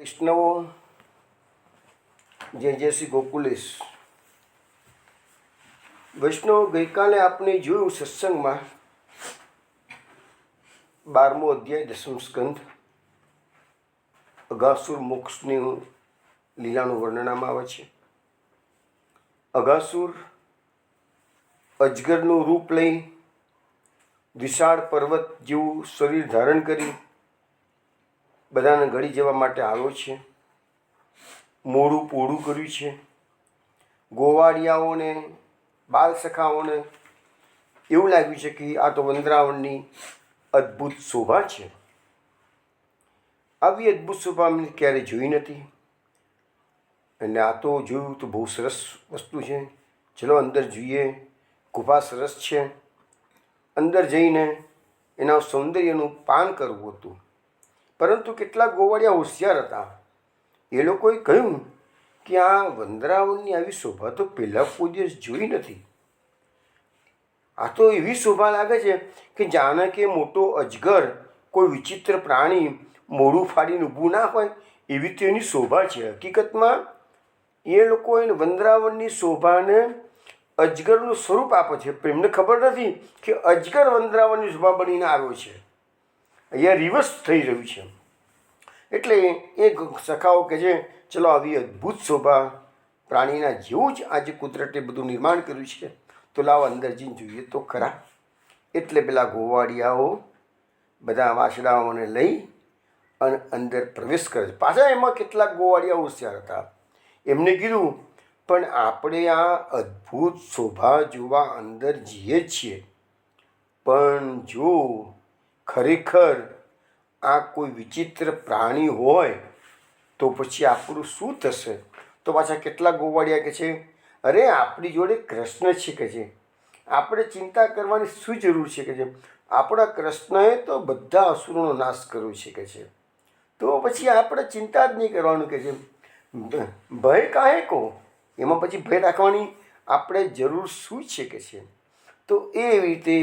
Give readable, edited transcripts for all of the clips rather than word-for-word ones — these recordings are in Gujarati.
વૈષ્ણવો, જય શ્રી ગોકુલેશ. વૈષ્ણવ, ગઈકાલે આપણે જોયું સત્સંગમાં 12મો અધ્યાય 10મો સ્કંધ અઘાસુર મોક્ષની લીલાનું વર્ણનમાં આવે છે. અઘાસુર અજગરનું રૂપ લઈ વિશાળ પર્વત જેવું શરીર ધારણ કરી બધાને ગળી જવા માટે આવ્યો છે. મોડું પોળું કર્યું છે. ગોવાળિયાઓને, બાલ સખાઓને એવું લાગ્યું છે કે આ તો વંદરાવનની અદ્ભુત શોભા છે. આવી અદ્ભુત શોભા મેં ક્યારેય જોઈ નથી અને આ તો જોયું તો બહુ સરસ વસ્તુ છે. ચલો અંદર જોઈએ. ગુફા સરસ છે. અંદર જઈને એના સૌંદર્યનું પાન કરવું હતું. પરંતુ કેટલાક ગોવાળિયા હોશિયાર હતા. એ લોકોએ કહ્યું કે આ વંદરાવનની આવી શોભા તો પહેલાં કોઈ દિવસ જોઈ નથી. આ તો એવી શોભા લાગે છે કે જાણે કે મોટો અજગર, કોઈ વિચિત્ર પ્રાણી મોઢું ફાડીને ઊભું ના હોય એવી તો એની શોભા છે. હકીકતમાં એ લોકો એને વંદરાવનની શોભાને અજગરનું સ્વરૂપ આપે છે, પણ એમને ખબર નથી કે અજગર વંદરાવનની શોભા બનીને આવ્યો છે. અહીંયા રિવર્સ થઈ રહ્યું છે. એટલે એ સખાઓ કહે છે, ચલો આવી અદ્ભુત શોભા પ્રાણીના જેવું જ આજે કુદરતે બધું નિર્માણ કર્યું છે, તો લાવ અંદર જઈને જોઈએ તો ખરા. એટલે પેલા ગોવાળિયાઓ બધા વાછડાઓને લઈ અને અંદર પ્રવેશ કરે છે. પાછા એમાં કેટલાક ગોવાળિયા હોશિયાર હતા. એમને કીધું, પણ આપણે આ અદ્ભુત શોભા જોવા અંદર જઈએ છીએ, પણ જો ખરેખર આ કોઈ વિચિત્ર પ્રાણી હોય તો પછી આપણું શું થશે? તો પાછા કેટલાક ગોવાળિયા કહે છે, અરે આપણી જોડે કૃષ્ણ છે કે છે, આપણે ચિંતા કરવાની શું જરૂર છે કે છે, આપણા કૃષ્ણએ તો બધા અસુરોનો નાશ કર્યો છે કે છે, તો પછી આપણે ચિંતા જ નહીં કરવાનું કે છે. ભય કાહે કહો, એમાં પછી ભય રાખવાની આપણે જરૂર શું છે કે છે. તો એવી રીતે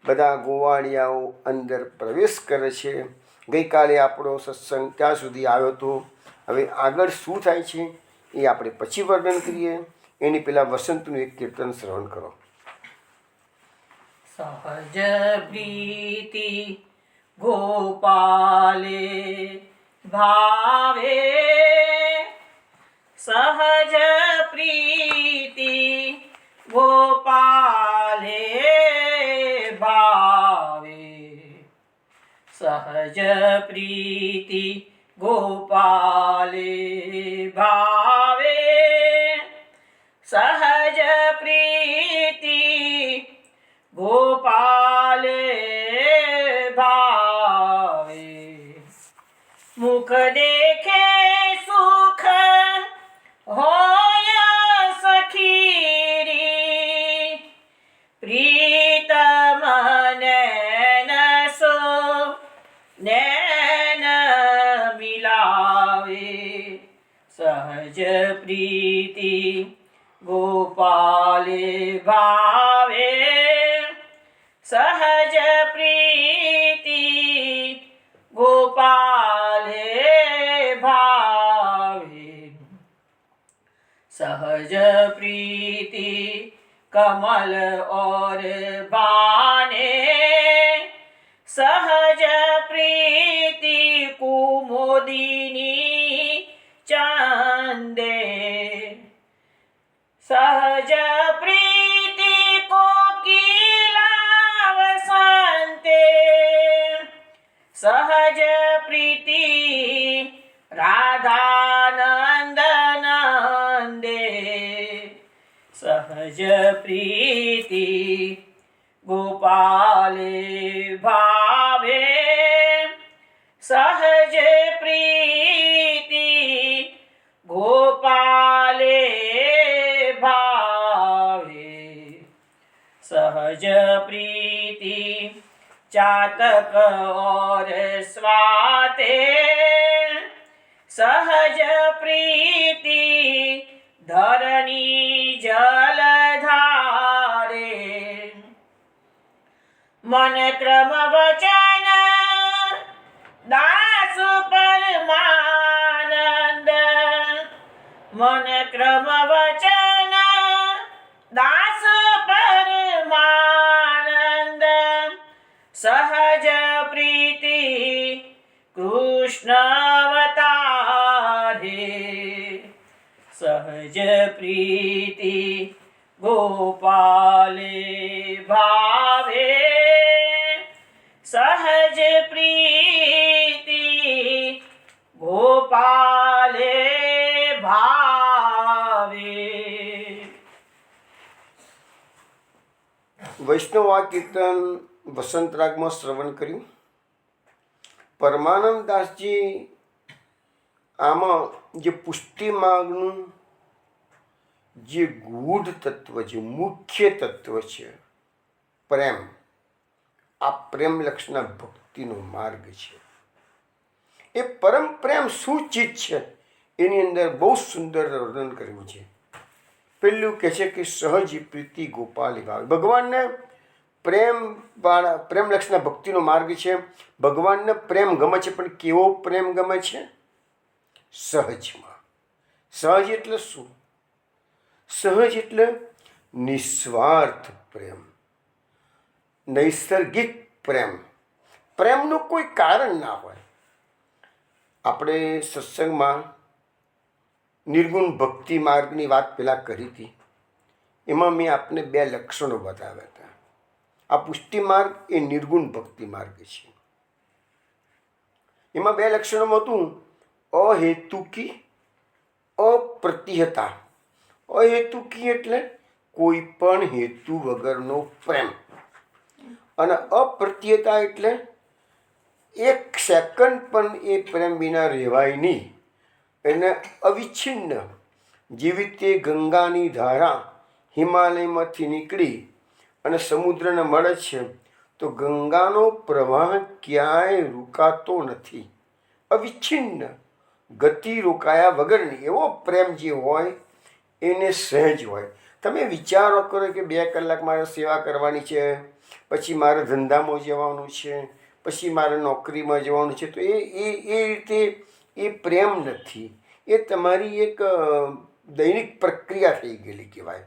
બધા ગોવાળિયાઓ અંદર પ્રવેશ કરે છે. ગઈકાલે આપણો સત્સંગ ત્યાં સુધી આવ્યો હતો. હવે આગળ શું થાય છે એ આપણે પછી વર્ણન કરીએ. એની પહેલાં વસંતનું એક કીર્તન શ્રવણ કરો. સહજ પ્રીતિ ગોપાલે ભાવે, સહજ પ્રીતિ ગોપાલે ભાવે, સહજ પ્રીતિ ગોપાલે ભાવે, સહજ પ્રીતિ ગોપાલે ભાવે. મુખ દેખે સુખ હોય સખીરી, પ્રીતમ નૈન સો નૈન મિલાવે, સહજ પ્રીતિ ગોપાલે ભાવે, સહજ પ્રીતિ ગોપાલે ભાવે, સહજ પ્રીતિ कमल और बाने, सहज प्रीति कुमुदिनी चंदे, सहज प्रीति कोकिला वसंते, सहज प्रीति राधानंद नंदे, सहज प्रीति गोपाले भावे, सहज प्रीति गोपाले भावे, सहज प्रीति चातक और स्वाते, सहज प्रीति धरणी जलधारे, मन क्रम वचन दास परमान, મન ક્રમ વચન દાસ પરમાનંદ સહજ પ્રીતિ કૃષ્ણ અવતારે સહજ પ્રીતિ ગોપાલે ભાવે સહજ પ્રીતિ ગોપાલે ભાવે. વૈષ્ણવ આ કીર્તન વસંત રાગમાં શ્રવણ કર્યું. પરમાનંદ દાસજી આમાં જે પુષ્ટિ માર્ગનું જે ગૂઢ તત્વ છે, મુખ્ય તત્વ છે પ્રેમ, આ પ્રેમ લક્ષના ભક્તિનો માર્ગ છે. એ પરમ પ્રેમ શું ચીજ છે એની અંદર બહુ સુંદર વર્ણન કર્યું છે. પેલું કહે છે કે સહજ પ્રીતિ ગોપાલ ભાવ. ભગવાનને પ્રેમ લક્ષના ભક્તિનો માર્ગ છે. ભગવાનને પ્રેમ ગમે છે, પણ કેવો પ્રેમ ગમે છે? સહજમાં. સહજ એટલે શું? સહજ એટલે નિસ્વાર્થ પ્રેમ, નૈસર્ગિક પ્રેમ. પ્રેમનું કોઈ કારણ ના હોય. આપણે સત્સંગમાં નિર્ગુણ ભક્તિ માર્ગની વાત પહેલાં કરી હતી. એમાં મેં આપને 2 લક્ષણો બતાવ્યા હતા. આ પુષ્ટિ માર્ગ એ નિર્ગુણ ભક્તિ માર્ગ છે. એમાં 2 લક્ષણોમાં હતું અહેતુકી, અપ્રતિહતા. અહેતુકી એટલે કોઈ પણ હેતુ વગરનો પ્રેમ, અને અપ્રતિહતા એટલે 1 સેકન્ડ પણ એ પ્રેમ વિના રહેવાય નહીં. એને અવિચ્છિન્ન. જેવી રીતે ગંગાની ધારા હિમાલયમાંથી નીકળી અને સમુદ્રને મળે છે, તો ગંગાનો પ્રવાહ ક્યાંય રોકાતો નથી. અવિચ્છિન્ન, ગતિ રોકાયા વગરની. એવો પ્રેમ જે હોય એને સહેજ હોય. તમે વિચારો કરો કે 2 કલાક મારે સેવા કરવાની છે, પછી મારે ધંધામાં જવાનું છે, પછી મારે નોકરીમાં જવાનું છે, તો એ રીતે એ પ્રેમ નથી. એ તમારી એક દૈનિક પ્રક્રિયા થઈ ગયેલી કહેવાય.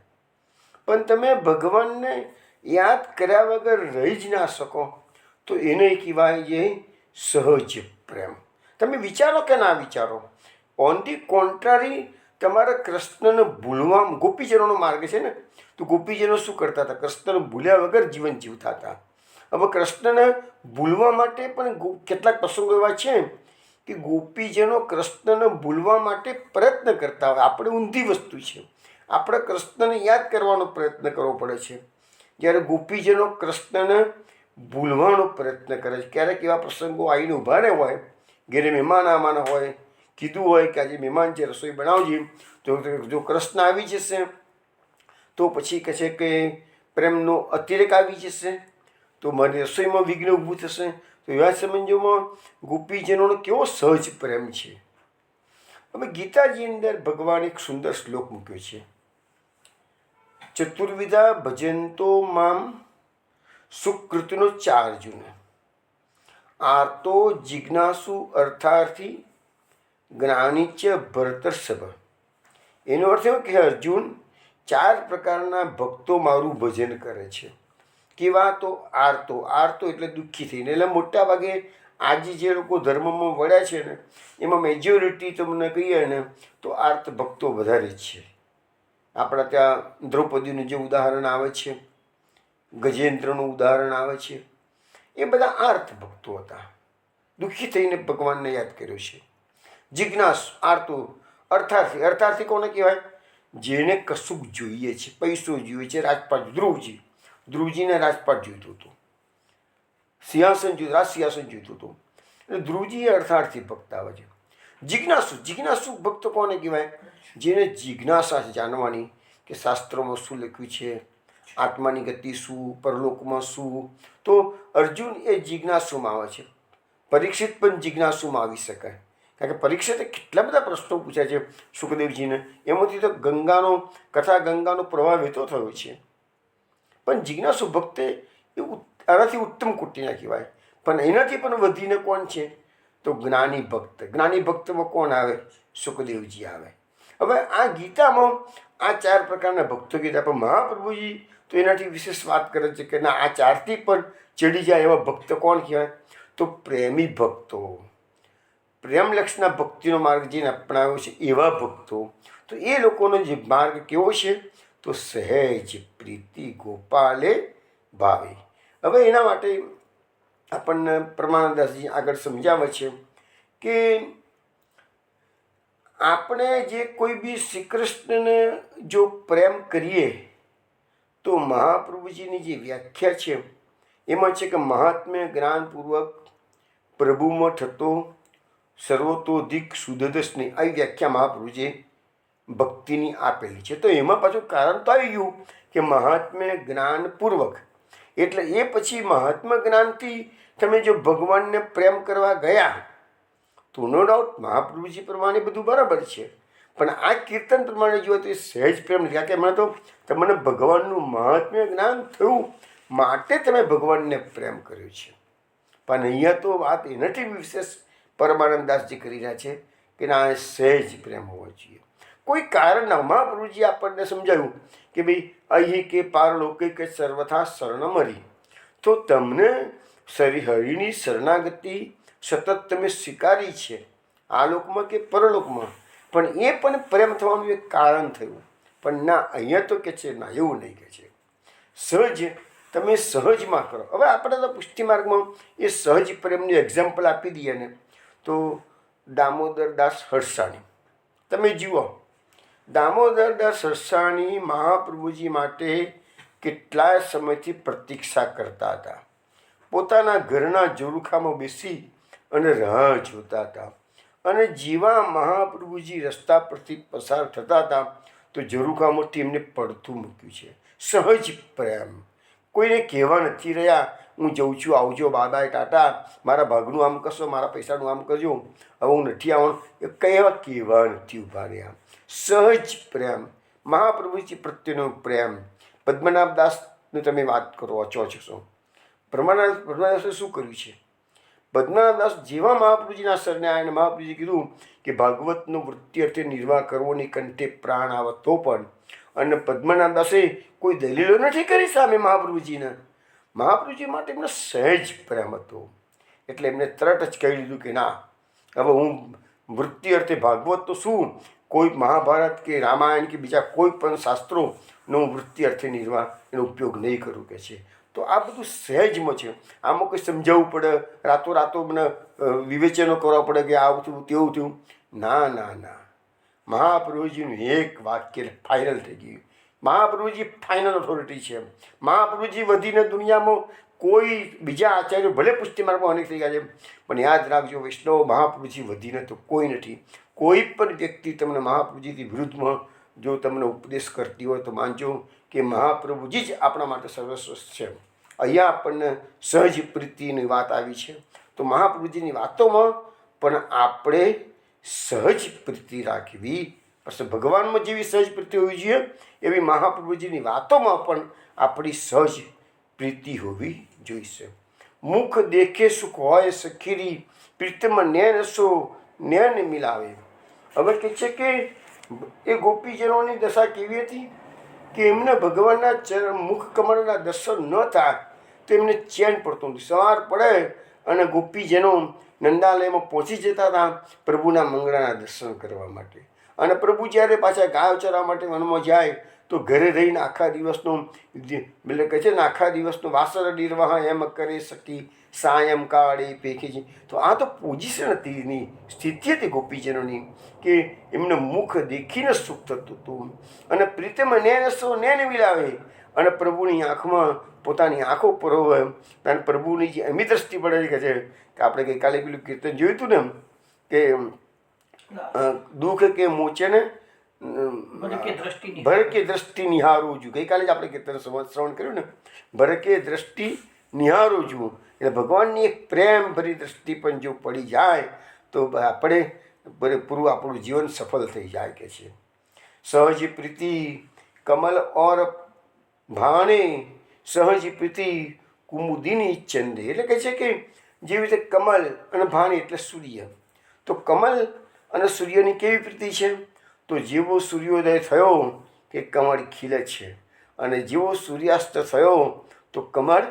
પણ તમે ભગવાનને યાદ કર્યા વગર રહી જ ના શકો, તો એને કહેવાય જે સહજ પ્રેમ. તમે વિચારો કે ના વિચારો? ઓન ધી કોન્ટ્રારી, તમારા કૃષ્ણને ભૂલવા, ગોપીજનોનો માર્ગ છે ને, તો ગોપીજનો શું કરતા હતા? કૃષ્ણને ભૂલ્યા વગર જીવન જીવતા હતા. હવે કૃષ્ણને ભૂલવા માટે પણ કેટલાક પ્રસંગો એવા છે કે ગોપીજનો કૃષ્ણને ભૂલવા માટે પ્રયત્ન કરતા હોય. આપણે ઊંધી વસ્તુ છે. આપણે કૃષ્ણને યાદ કરવાનો પ્રયત્ન કરવો પડે છે, જ્યારે ગોપીજનો કૃષ્ણને ભૂલવાનો પ્રયત્ન કરે છે. ક્યારેક એવા પ્રસંગો આવીને ઊભા રહે હોય, ઘેરે મહેમાન આવવાના હોય, કીધું હોય કે આજે મહેમાન છે, રસોઈ બનાવજે, તો જો કૃષ્ણ આવી જશે તો પછી કહે છે કે પ્રેમનો અતિરેક આવી જશે, તો મારી રસોઈમાં વિઘ્ન ઊભું થશે. તો એવા સંબંધોમાં ગોપીજનોનો કેવો સહજ પ્રેમ છે. હવે ગીતાજી અંદર ભગવાન એક સુંદર શ્લોક મૂક્યો છે. ચતુર્વિધા ભજંતો મામ સુકૃતિનો 4 અર્જુન. આર્તો જિજ્ઞાસુ અર્થાર્થી જ્ઞાનીચ ભરતર્ષભ. એનો અર્થ એવો કે અર્જુન, 4 પ્રકારના ભક્તો મારું ભજન કરે છે. કેવા? તો આર્તો. આર્તો એટલે દુઃખી થઈને. એટલે મોટા ભાગે આજે જે લોકો ધર્મમાં વળ્યા છે ને, એમાં મેજોરિટી તમને કહીએ ને તો આર્ત ભક્તો વધારે છે. આપણા ત્યાં દ્રૌપદીનું જે ઉદાહરણ આવે છે, ગજેન્દ્રનું ઉદાહરણ આવે છે, એ બધા આર્ત ભક્તો હતા. દુઃખી થઈને ભગવાનને યાદ કર્યો છે. જિજ્ઞાસુ, આર્તો. અર્થાર્થી. અર્થાર્થી કોને કહેવાય? જેને કશુંક જોઈએ છે, પૈસો જોઈએ છે. રાજપાટ, ધ્રુવજીને રાજપાટ જોઈતું હતું, સિંહાસન જોઈતું, રાજ સિંહાસન જોઈતું હતું. એટલે ધ્રુવજી એ અર્થાર્થી ભક્ત આવે છે. જિજ્ઞાસુ. જિજ્ઞાસુ ભક્ત કોને કહેવાય? જેને જિજ્ઞાસા છે જાણવાની કે શાસ્ત્રોમાં શું લખ્યું છે, આત્માની ગતિ શું, પરલોકમાં શું. તો અર્જુન એ જિજ્ઞાસુમાં આવે છે. પરીક્ષિત પણ જિજ્ઞાસુમાં આવી શકાય. કારણ કે પરીક્ષિતે કેટલા બધા પ્રશ્નો પૂછ્યા છે સુખદેવજીને. એમાંથી તો ગંગાનો પ્રવાહ વહેતો થયો છે. પણ જિજ્ઞાસુ ભક્તે એ આનાથી ઉત્તમ કોટીના કહેવાય. પણ એનાથી પણ વધીને કોણ છે? તો જ્ઞાની ભક્ત. જ્ઞાની ભક્તમાં કોણ આવે? સુખદેવજી આવે. હવે આ ગીતામાં આ 4 પ્રકારના ભક્તો કીધા, પણ મહાપ્રભુજી તો એનાથી વિશેષ વાત કરે છે કે ના, આ 4થી પણ ચડી જાય એવા ભક્ત કોણ કહેવાય? તો પ્રેમી ભક્તો, પ્રેમલક્ષના ભક્તિનો માર્ગ જેને અપનાવ્યો છે એવા ભક્તો. તો એ લોકોનો જે માર્ગ કેવો છે? તો સહેજ પ્રીતિ ગોપાલે ભાવે. હવે એના માટે આપણને પરમાનંદાસજી આગળ સમજાવે છે કે આપણે જે કોઈ બી શ્રી કૃષ્ણને જો પ્રેમ કરીએ તો મહાપ્રભુજીની જે વ્યાખ્યા છે એમાં છે કે મહાત્મ્ય જ્ઞાનપૂર્વક પ્રભુમાં થતો સર્વતોધિક શુદ્ધ સ્નેહ, આવી વ્યાખ્યા મહાપ્રભુજીએ ભક્તિની આપેલી છે. તો એમાં પાછું કારણ તો આવી ગયું કે મહાત્મ્ય જ્ઞાનપૂર્વક, એટલે એ પછી મહાત્મ્ય જ્ઞાનથી તમે જો ભગવાનને પ્રેમ કરવા ગયા તો નો ડાઉટ મહાપ્રભુજી પ્રમાણે બધું બરાબર છે, પણ આ કીર્તન પ્રમાણે જુઓ તો એ સહેજ પ્રેમ નથી. કારણ કે મને તો તમને ભગવાનનું મહાત્મ્ય જ્ઞાન થયું માટે તમે ભગવાનને પ્રેમ કર્યો છે. પણ અહીંયા તો વાત એનાથી વિશેષ પરમાનંદાસજી કરી રહ્યા છે કે ના, સહેજ પ્રેમ હોવો જોઈએ. કોઈ કારણ ના, મહાપ્રભુજી આપણને સમજાવ્યું કે ભાઈ અહીં કે પારલૌકિક કે સર્વથા શરણ મરી. તો તમને હરિની શરણાગતિ સતત તમે સ્વીકારી છે, આ લોકમાં કે પરલોકમાં, પણ એ પણ પ્રેમ થવાનું એક કારણ થયું. પણ ના, અહીંયા તો કે છે ના, એવું નહીં કે છે, સહજ તમે સહજમાં કરો. હવે આપણે તો પુષ્ટિ માર્ગમાં એ સહજ પ્રેમની એક્ઝામ્પલ આપી દઈએ ને, તો દામોદરદાસ હરસાણી તમે જુઓ. દામોદરદાસ હરસાણી મહાપ્રભુજી માટે કેટલાય સમયથી પ્રતીક્ષા કરતા હતા. પોતાના ઘરના ઝરૂખામાં બેસી અને રાહ જોતા હતા. અને જેવા મહાપ્રભુજી રસ્તા પરથી પસાર થતા હતા તો ઝરૂખામાંથી એમને પડતું મૂક્યું છે. સહજ પ્રેમ, કોઈને કહેવા નથી રહ્યા હું જઉં છું, આવજો, બાય ટાટા, મારા ભાગનું આમ કરશો, મારા પૈસાનું આમ કરજો, હવે હું નથી આવવાનું, એ કહેવા નથી ઊભા રહ્યા. સહજ પ્રેમ, મહાપ્રભુજી પ્રત્યેનો પ્રેમ. પદ્મનાભદાસની તમે વાત કરો, અચો છો. પદ્મનાભદાસે શું કર્યું છે? પદ્મનાભદાસ જેવા મહાપ્રભુજીના શરણે આવીને મહાપ્રભુજી કીધું કે ભાગવતનો વૃત્તિ અર્થે નિર્વાહ કરવોની કંઠે પ્રાણ આવત તો પણ, અને પદ્મનાભદાસે કોઈ દલીલો નથી કરી સામે મહાપ્રભુજીને. મહાપ્રભુજી માટે એમને સહેજ પ્રેમ હતો, એટલે એમને તરત જ કહી દીધું કે ના, હવે હું વૃત્તિ અર્થે ભાગવત તો શું, કોઈ મહાભારત કે રામાયણ કે બીજા કોઈ પણ શાસ્ત્રોનો વૃત્તિ અર્થે નિર્વાહ એનો ઉપયોગ નહીં કરું કે છે. તો આ બધું સહેજમાં છે. આમાં કોઈ સમજાવવું પડે, રાતો મને વિવેચનો કરવા પડે કે આવું થયું તેવું થયું? ના ના ના, મહાપ્રભુજીનું એક વાક્ય ફાઇનલ થઈ ગયું. મહાપ્રભુજી ફાઇનલ ઓથોરિટી છે. મહાપ્રભુજી વધીને દુનિયામાં કોઈ બીજા આચાર્યો ભલે પુષ્ટિ માર્ગમાં અનેક થઈ ગયા છે, પણ યાદ રાખજો વૈષ્ણવ, મહાપ્રભુજી વધીને તો કોઈ નથી. કોઈ પણ વ્યક્તિ તમને મહાપ્રભુજીથી વિરુદ્ધમાં જો તમને ઉપદેશ કરતી હોય તો માનજો કે મહાપ્રભુજી જ આપણા માટે સર્વશ્રેષ્ઠ છે. અહીંયા આપણને સહજ પ્રીતિની વાત આવી છે, તો મહાપ્રભુજીની વાતોમાં પણ આપણે સહજ પ્રીતિ રાખવી પડશે. ભગવાનમાં જેવી સહજ પ્રીતિ હોવી જોઈએ એવી મહાપ્રભુજીની વાતોમાં પણ આપણી સહજ પ્રીતિ હોવી જોઈશે. મુખ દેખે સુખ હોય સખીરી, પ્રીતમાં નેન સો નેન મિલાવે. હવે કહે છે કે એ ગોપીજનોની દશા કેવી હતી કે એમને ભગવાનના મુખ કમળના દર્શન ન થાય તો એમને ચેન પડતું નથી. સવાર પડે અને ગોપીજનો નંદાલયમાં પહોંચી જતા હતા પ્રભુના મંગળાના દર્શન કરવા માટે. અને પ્રભુ જ્યારે પાછા ગાયો ચરવા માટે વનમાં જાય તો ઘરે રહીને આખા દિવસનો એટલે કહે છે ને, આખા દિવસનો વાસર નિર્વાહ એમ કરે સકી સાયમ કાળે પેખે છે. તો આ તો પોઝિશન હતી, એની સ્થિતિ હતી ગોપીજનોની કે એમને મુખ દેખીને સુખ થતું હતું. અને પ્રીતમાં નેન સો નેન મિલાવે, અને પ્રભુની આંખમાં પોતાની આંખો પરોવે અને પ્રભુની જે અમી દ્રષ્ટિ પડે કે છે કે આપણે ગઈકાલે પેલું કીર્તન જોયું હતું ને કે દુઃખ કે મોચે ને ભરકે દ્રષ્ટિ નિહારું છું. ગઈકાલે જ આપણે કીર્તન શ્રવણ કર્યું ને, ભરકે દ્રષ્ટિ નિહારું છું. એટલે ભગવાનની એક પ્રેમ ભરી દ્રષ્ટિ પણ જો પડી જાય તો આપણે પૂરું આપણું જીવન સફળ થઈ જાય કે છે. સહજ પ્રીતિ કમલ ઓર ભાણે, સહજ પ્રીતિ કુમુદિની ચંદે. એટલે કહે છે કે જેવી રીતે કમલ અને ભાણી એટલે સૂર્ય, તો કમલ અને સૂર્યની કેવી પ્રીતિ છે? તો જેવો સૂર્યોદય થયો કે કમળ ખીલે છે, અને જેવો સૂર્યાસ્ત થયો તો કમળ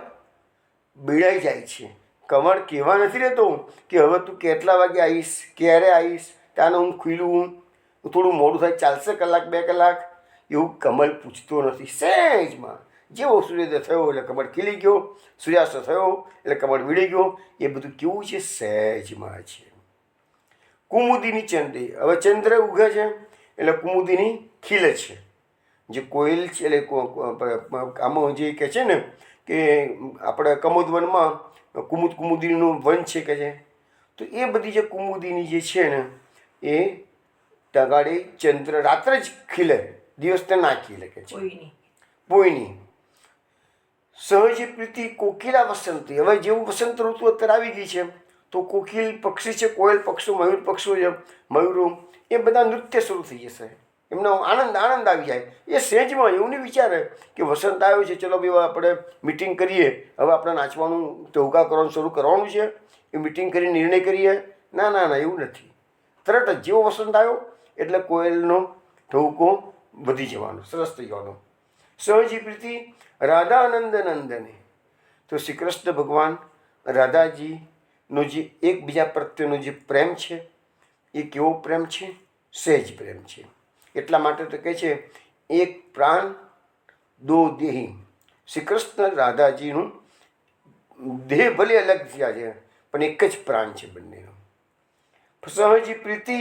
બીડાઈ જાય છે. કમળ કહેવા નથી રહેતો કે હવે તું કેટલા વાગે આવીશ, ક્યારે આવીશ, ત્યાંને હું ખીલું, થોડું મોડું થાય, ચાલશે કલાક 2 કલાક, એવું કમળ પૂછતો નથી. સહેજમાં જેવો સૂર્યોદય થયો એટલે કમળ ખીલી ગયો, સૂર્યાસ્ત થયો એટલે કમળ વીડી ગયો. એ બધું કેવું છે? સહેજમાં છે. કુમુદિની ચંદ્રી, હવે ચંદ્ર ઉગે છે એટલે કુમુદિની ખીલે છે. જે કોયલ છે એટલે આમાં જે કહે છે ને કે આપણે કમોદવનમાં કુમુદિનીનું વન છે કે છે, તો એ બધી જે કુમુદિની જે છે ને એ તગાડી ચંદ્ર રાત્રે જ ખીલે, દિવસને ના ખીલે કે છે. પોઈની સહજ પ્રીતિ કોકિલા વસંતી, હવે જેવું વસંત ઋતુ અત્યારે આવી ગઈ છે તો કોકિલ પક્ષી છે, કોયલ પક્ષીઓ, મયુર પક્ષીઓ છે, મયુરો, એ બધા નૃત્ય શરૂ થઈ જશે. એમનો આનંદ આવી જાય. એ સહેજમાં એવું નહીં વિચારે કે વસંત આવ્યો છે, ચલો ભાઈ આપણે મિટિંગ કરીએ, હવે આપણે નાચવાનું ટહુકા કરવાનું શરૂ કરવાનું છે, એ મિટિંગ કરીને નિર્ણય કરીએ. ના ના ના, એવું નથી. તરત જ જેવો વસંત આવ્યો એટલે કોયલનો ટહુકો વધી જવાનો, સરસ થઈ જવાનો. સહજી પ્રીતિ રાધાનંદ નંદને, તો શ્રી કૃષ્ણ ભગવાન રાધાજીનો જે એકબીજા પ્રત્યેનો જે પ્રેમ છે એ કેવો પ્રેમ છે? સહેજ પ્રેમ છે. એટલા માટે તો કહે છે એક પ્રાણ દો દેહી. શ્રી કૃષ્ણ રાધાજીનું દેહ ભલે અલગ થયા છે પણ એક જ પ્રાણ છે બંનેનો. સહજી પ્રીતિ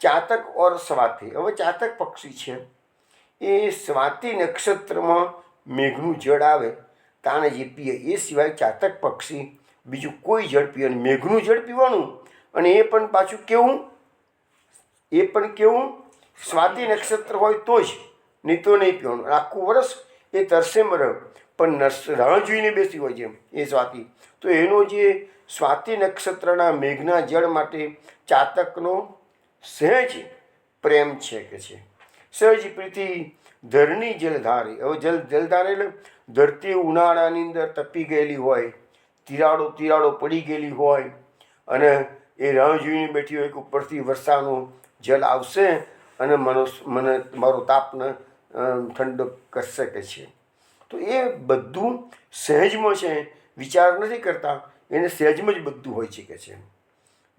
ચાતક ઓર સ્વાતિ, હવે ચાતક પક્ષી છે એ સ્વાતિ નક્ષત્રમાં મેઘનું જળ આવે તાણે જે પીએ, એ સિવાય ચાતક પક્ષી બીજું કોઈ જળ પીવે નહીં. મેઘનું જળ પીવાનું, અને એ પણ પાછું કેવું સ્વાતિ નક્ષત્ર હોય તો જ, નહીં તો નહીં પીવાનું. આખું વર્ષ એ તરસે મરે પણ રાહ જોઈને બેસી હોય છે એ સ્વાતિ. તો એનો જે સ્વાતિ નક્ષત્રના મેઘના જળ માટે ચાતકનો સહેજ પ્રેમ છે કે છે. સહજ પ્રીતિ ધરની જલધારી, હવે જલધારે એટલે ધરતી ઉનાળાની અંદર તપી ગયેલી હોય, તિરાડો પડી ગયેલી હોય, અને એ રાહ જોઈને બેઠી હોય કે ઉપરથી વરસાદનું જલ આવશે અને મને મારો તાપને ઠંડો કરશે કે છે. તો એ બધું સહેજમાં છે, વિચાર નથી કરતા, એને સહેજમાં જ બધું હોય છે કે છે.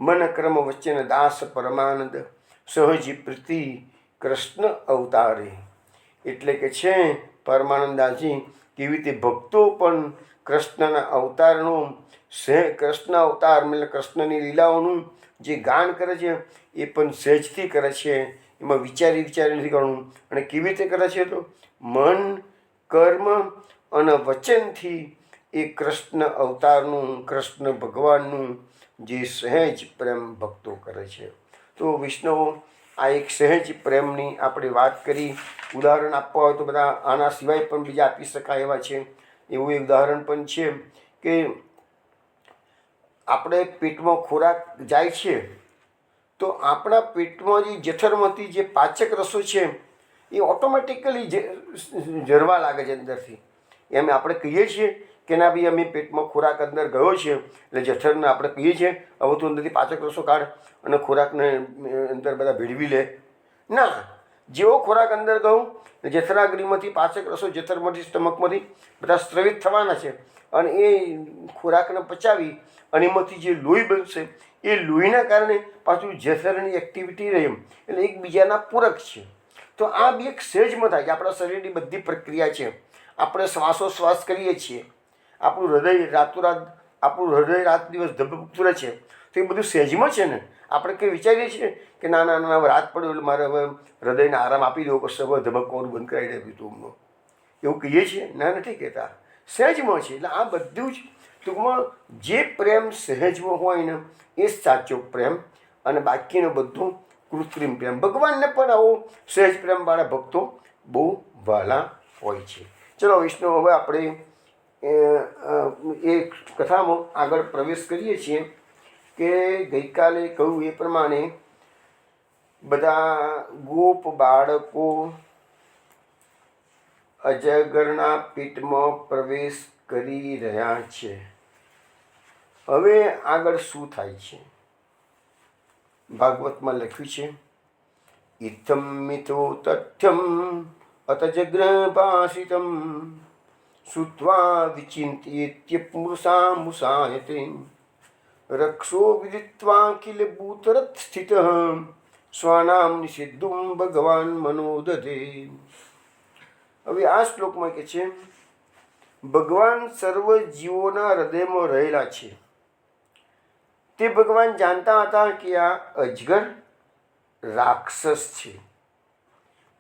મન કર્મ વચ્ચેને દાસ પરમાનંદ સહજી પ્રીતિ કૃષ્ણ અવતારે, એટલે કે છે પરમાનંદાજી કેવી રીતે ભક્તો પણ કૃષ્ણના અવતારનો કૃષ્ણ અવતાર એટલે કૃષ્ણની લીલાઓનું જે ગાન કરે છે એ પણ સહેજથી કરે છે. એમાં વિચારી નથી કરવાનું. અને કેવી રીતે કરે છે? તો મન, કર્મ અને વચનથી એ કૃષ્ણ અવતારનું, કૃષ્ણ ભગવાનનું જે સહેજ પ્રેમ ભક્તો કરે છે. તો વૈષ્ણવો, આ એક સહેજ પ્રેમની આપણે વાત કરી. ઉદાહરણ આપવા હોય તો બધા આના સિવાય પણ બીજા આપી શકાય એવા છે. એવું એક ઉદાહરણ પણ છે કે આપણે પેટમાં ખોરાક જાય છે તો આપણા પેટમાં જે જઠરમાંથી જે પાચક રસો છે એ ઓટોમેટિકલી જરવા લાગે છે અંદરથી. એમ આપણે કહીએ છીએ કે ના ભાઈ અમે પેટમાં ખોરાક અંદર ગયો છે એટલે જઠરને આપણે કહીએ છીએ હવે તો અંદરથી પાચક રસો કાઢ અને ખોરાકને અંદર બધા ભેળવી લે. ના, જેવો ખોરાક અંદર ગયો જઠરાગ્નિમાંથી પાચક રસો જઠરમાંથી, સ્ટમકમાંથી બધા સ્ત્રવિત થવાના છે, અને એ ખોરાકને પચાવી અને એમાંથી જે લોહી બનશે એ લોહીના કારણે પાછું જઠરની એક્ટિવિટી રહે, એટલે એકબીજાના પૂરક છે. તો આ બી એક સહેજમાં થાય છે. આપણા શરીરની બધી પ્રક્રિયા છે. આપણે શ્વાસોશ્વાસ કરીએ છીએ, આપણું હૃદય રાત દિવસ ધબકતું રહે છે, તો એ બધું સહેજમાં છે ને. આપણે કંઈ વિચારીએ છીએ કે ના ના ના રાત પડ્યો એટલે મારે હવે હૃદયને આરામ આપી દેવો પડશે, હવે ધબકવાનું બંધ કરાવી દેવું તું, એવું કહીએ છીએ? ના, નથી કહેતા. સહેજમાં છે. એટલે આ બધું જ ટૂંકમાં જે પ્રેમ સહેજમાં હોય ને એ સાચો પ્રેમ, અને બાકીનું બધું કૃત્રિમ પ્રેમ. ભગવાનને પણ આવો સહેજ પ્રેમવાળા ભક્તો બહુ વહાલા હોય છે. ચલો વૈષ્ણવ, હવે આપણે એ કથામાં આગળ પ્રવેશ કરીએ છીએ કે ગઈકાલે કહ્યું એ પ્રમાણે બધા ગોપ બાળકો અજગરના પેટમાં પ્રવેશ કરી રહ્યા છે. હવે આગળ શું થાય છે? ભાગવતમાં લખ્યું છે इत्थं मिथो तथ्यम् अत जग्रभाषितं श्रुत्वा विचिन्तयेत्यपुरुषा मुसायते रक्षो विदित्वा किल भूतरथ स्थितः સ્વાનામ નિષિદ્ધું ભગવાન મનોદધે. હવે આ શ્લોકમાં કે છે ભગવાન સર્વ જીવોના હૃદયમાં રહેલા છે. તે ભગવાન જાણતા હતા કે આ અજગર રાક્ષસ છે,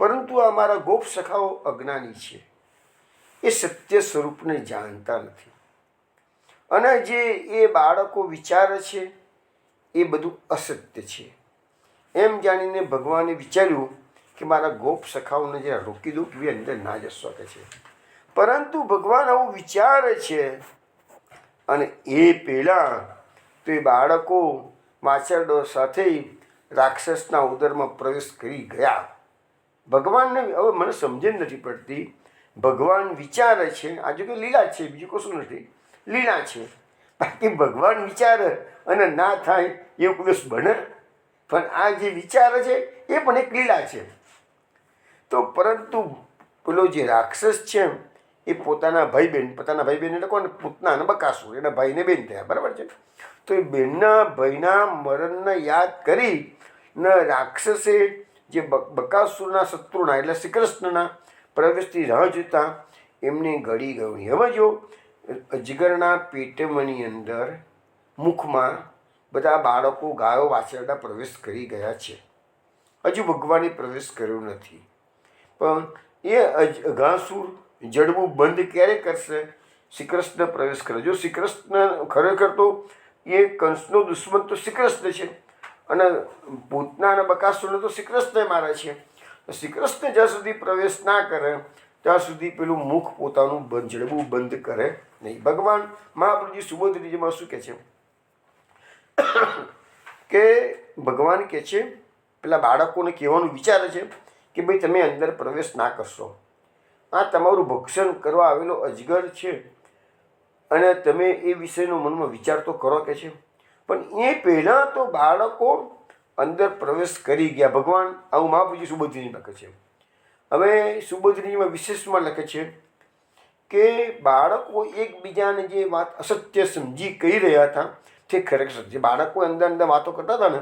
પરંતુ આ મારા ગોપ સખાઓ અજ્ઞાની છે, એ સત્ય સ્વરૂપને જાણતા નથી. અને જે એ બાળકો વિચારે છે એ બધું અસત્ય છે. એમ જાણીને ભગવાને વિચાર્યું કે મારા ગોપ સખાઓને જરા રોકી દઉં કે અંદર ના જઈ શકે છે. પરંતુ ભગવાન આવું વિચારે છે અને એ પહેલાં તો એ બાળકો માછરડો સાથે રાક્ષસના ઉદરમાં પ્રવેશ કરી ગયા. ભગવાનને હવે મને સમજણ નથી પડતી. ભગવાન વિચારે છે, આ જો કે લીલા છે, બીજું કશું નથી, લીલા છે. બાકી ભગવાન વિચારે અને ના થાય એવું કોઈ દિવસ બને? પણ આ જે વિચાર છે એ પણ એક લીલા છે. તો પરંતુ પેલો જે રાક્ષસ છે એ પોતાના ભાઈ બહેન એટલે કોને? પૂતના અને બકાસુર, એના ભાઈને બેન થયા, બરાબર છે. તો એ બેનના ભાઈના મરણને યાદ કરી ને રાક્ષસે જે બકાસુરના શત્રુના એટલે શ્રી કૃષ્ણના પ્રવેશથી રાહ જોતા એમને ગળી ગયું. હવે જો અજગરના પેટમની અંદર મુખમાં બધા બાળકો ગાયો વાછરડા પ્રવેશ કરી ગયા છે. હજુ ભગવાને પ્રવેશ કર્યો નથી. પણ એ અઘાસુર જડવું બંધ ક્યારે કરશે? શ્રી કૃષ્ણ પ્રવેશ કરે. જો શ્રી કૃષ્ણ ખરેખર તો એ કંસનો દુશ્મન તો શ્રી કૃષ્ણ છે અને પૂતના અને બકાસુરને તો શ્રી કૃષ્ણ મારે છે. શ્રી કૃષ્ણ જ્યાં સુધી પ્રવેશ ના કરે ત્યાં સુધી પેલું મુખ પોતાનું જડવું બંધ કરે નહીં. ભગવાન મહાપ્રભુજી સુબોધજીમાં શું કહે છે કે ભગવાન કહે છે પેલા બાળકોને કહેવાનું વિચારે છે કે ભાઈ તમે અંદર પ્રવેશ ના કરશો. આ તમારું ભક્ષણ કરવા આવેલો અજગર છે અને તમે એ વિષયનો મનમાં વિચાર તો કરો કે છે. પણ એ પહેલાં તો બાળકો અંદર પ્રવેશ કરી ગયા. ભગવાન આવું મહાપ્રભુજી સુબોધની લખે છે. હવે સુબોધનીમાં વિશેષમાં લખે છે કે બાળકો એકબીજાને જે વાત અસત્ય સમજી કહી રહ્યા હતા તે ખરેખર સત્ય. બાળકો અંદર અંદર વાતો કરતા હતા ને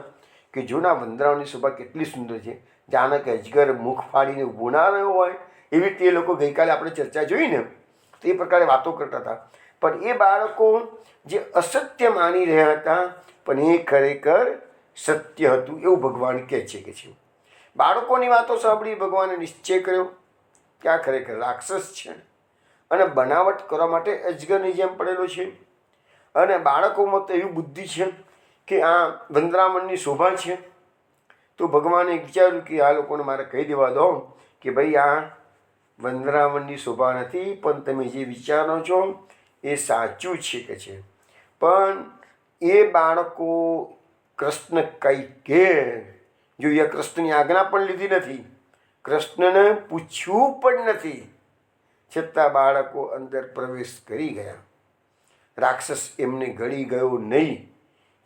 કે જૂના વંદરાઓની શોભા કેટલી સુંદર છે, જાણે કે અજગર મુખ ફાડીને ઊભો ના રહ્યો હોય એવી રીતે એ લોકો ગઈકાલે આપણે ચર્ચા જોઈ ને તો એ પ્રકારે વાતો કરતા હતા. પણ એ બાળકો જે અસત્ય માની રહ્યા હતા પણ એ ખરેખર સત્ય હતું એવું ભગવાન કહે છે. બાળકોની વાતો સાંભળી ભગવાને નિશ્ચય કર્યો કે આ ખરેખર રાક્ષસ છે અને બનાવટ કરવા માટે અજગરની જેમ પડેલો છે. અને બાળકોમાં તો એવી બુદ્ધિ છે કે આ વંદરામણની શોભા છે. તો ભગવાને વિચાર્યું કે આ લોકોને મારે કહી દેવા દો કે ભાઈ આ વંદરામણની શોભા નથી, પણ તમે જે વિચારો છો એ સાચું છે કે છે. પણ એ બાળકો કૃષ્ણ કંઈ કે જો એ કૃષ્ણની આજ્ઞા પણ લીધી નથી, કૃષ્ણને પૂછ્યું પણ નથી, છતાં બાળકો અંદર પ્રવેશ કરી ગયા. રાક્ષસ એમને ગળી ગયો નહીં,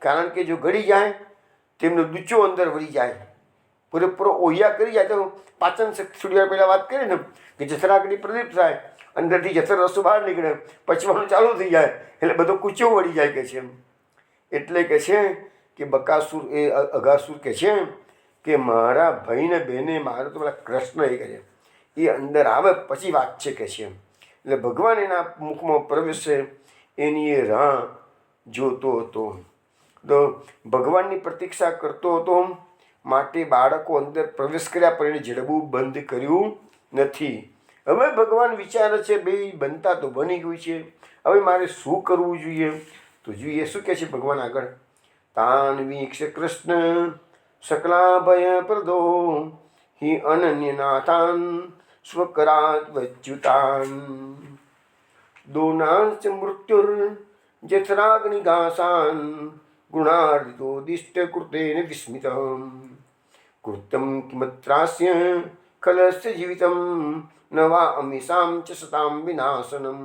કારણ કે જો ગળી જાય તેમનો દૂચો અંદર વળી જાય, પૂરેપૂરો ઓહિયા કરી જાય. તો પાચન શક્તિ થોડી વાર પહેલાં વાત કરી ને કે જઠરાગ્નિ પ્રદીપ થાય, અંદરથી જઠર રસો બહાર નીકળે, પચવાનું ચાલુ થઈ જાય એટલે બધો કૂચો વળી જાય કે છે. એટલે કે છે કે બકાસુર એ અઘાસુર કે છે કે મારા ભાઈને બહેને મારે તો પેલા કૃષ્ણ એ કહે છે એ અંદર આવે પછી વાત છે કે છે. એટલે ભગવાન એના મુખમાં પ્રવેશે એની એ રાહ જોતો હતો. તો ભગવાનની પ્રતીક્ષા કરતો હતો, માટે બાળકો અંદર પ્રવેશ કર્યા પણ એને જડબું બંધ કર્યું નથી. હવે ભગવાન વિચારે છે ભાઈ બનતા તો બની ગયું છે, હવે મારે શું કરવું જોઈએ? તો જોઈએ શું કહે છે ભગવાન આગળ. તાન વીક્ષ કૃષ્ણ સકલાભય પ્રદો હિ અનન્યનાથાન સ્વકરાત વચ્યુતાન દોનાંચ મૃત્યુર જઠરાગ્નિઘાસાન ગુણાર્દિતોદિષ્ટ કૃતેન વિસ્મિતમ કૃતમ કિમત્રાસ્ય ખલસ્ય જીવિતમ ન વા અમિષામ ચ સતામ વિનાશનમ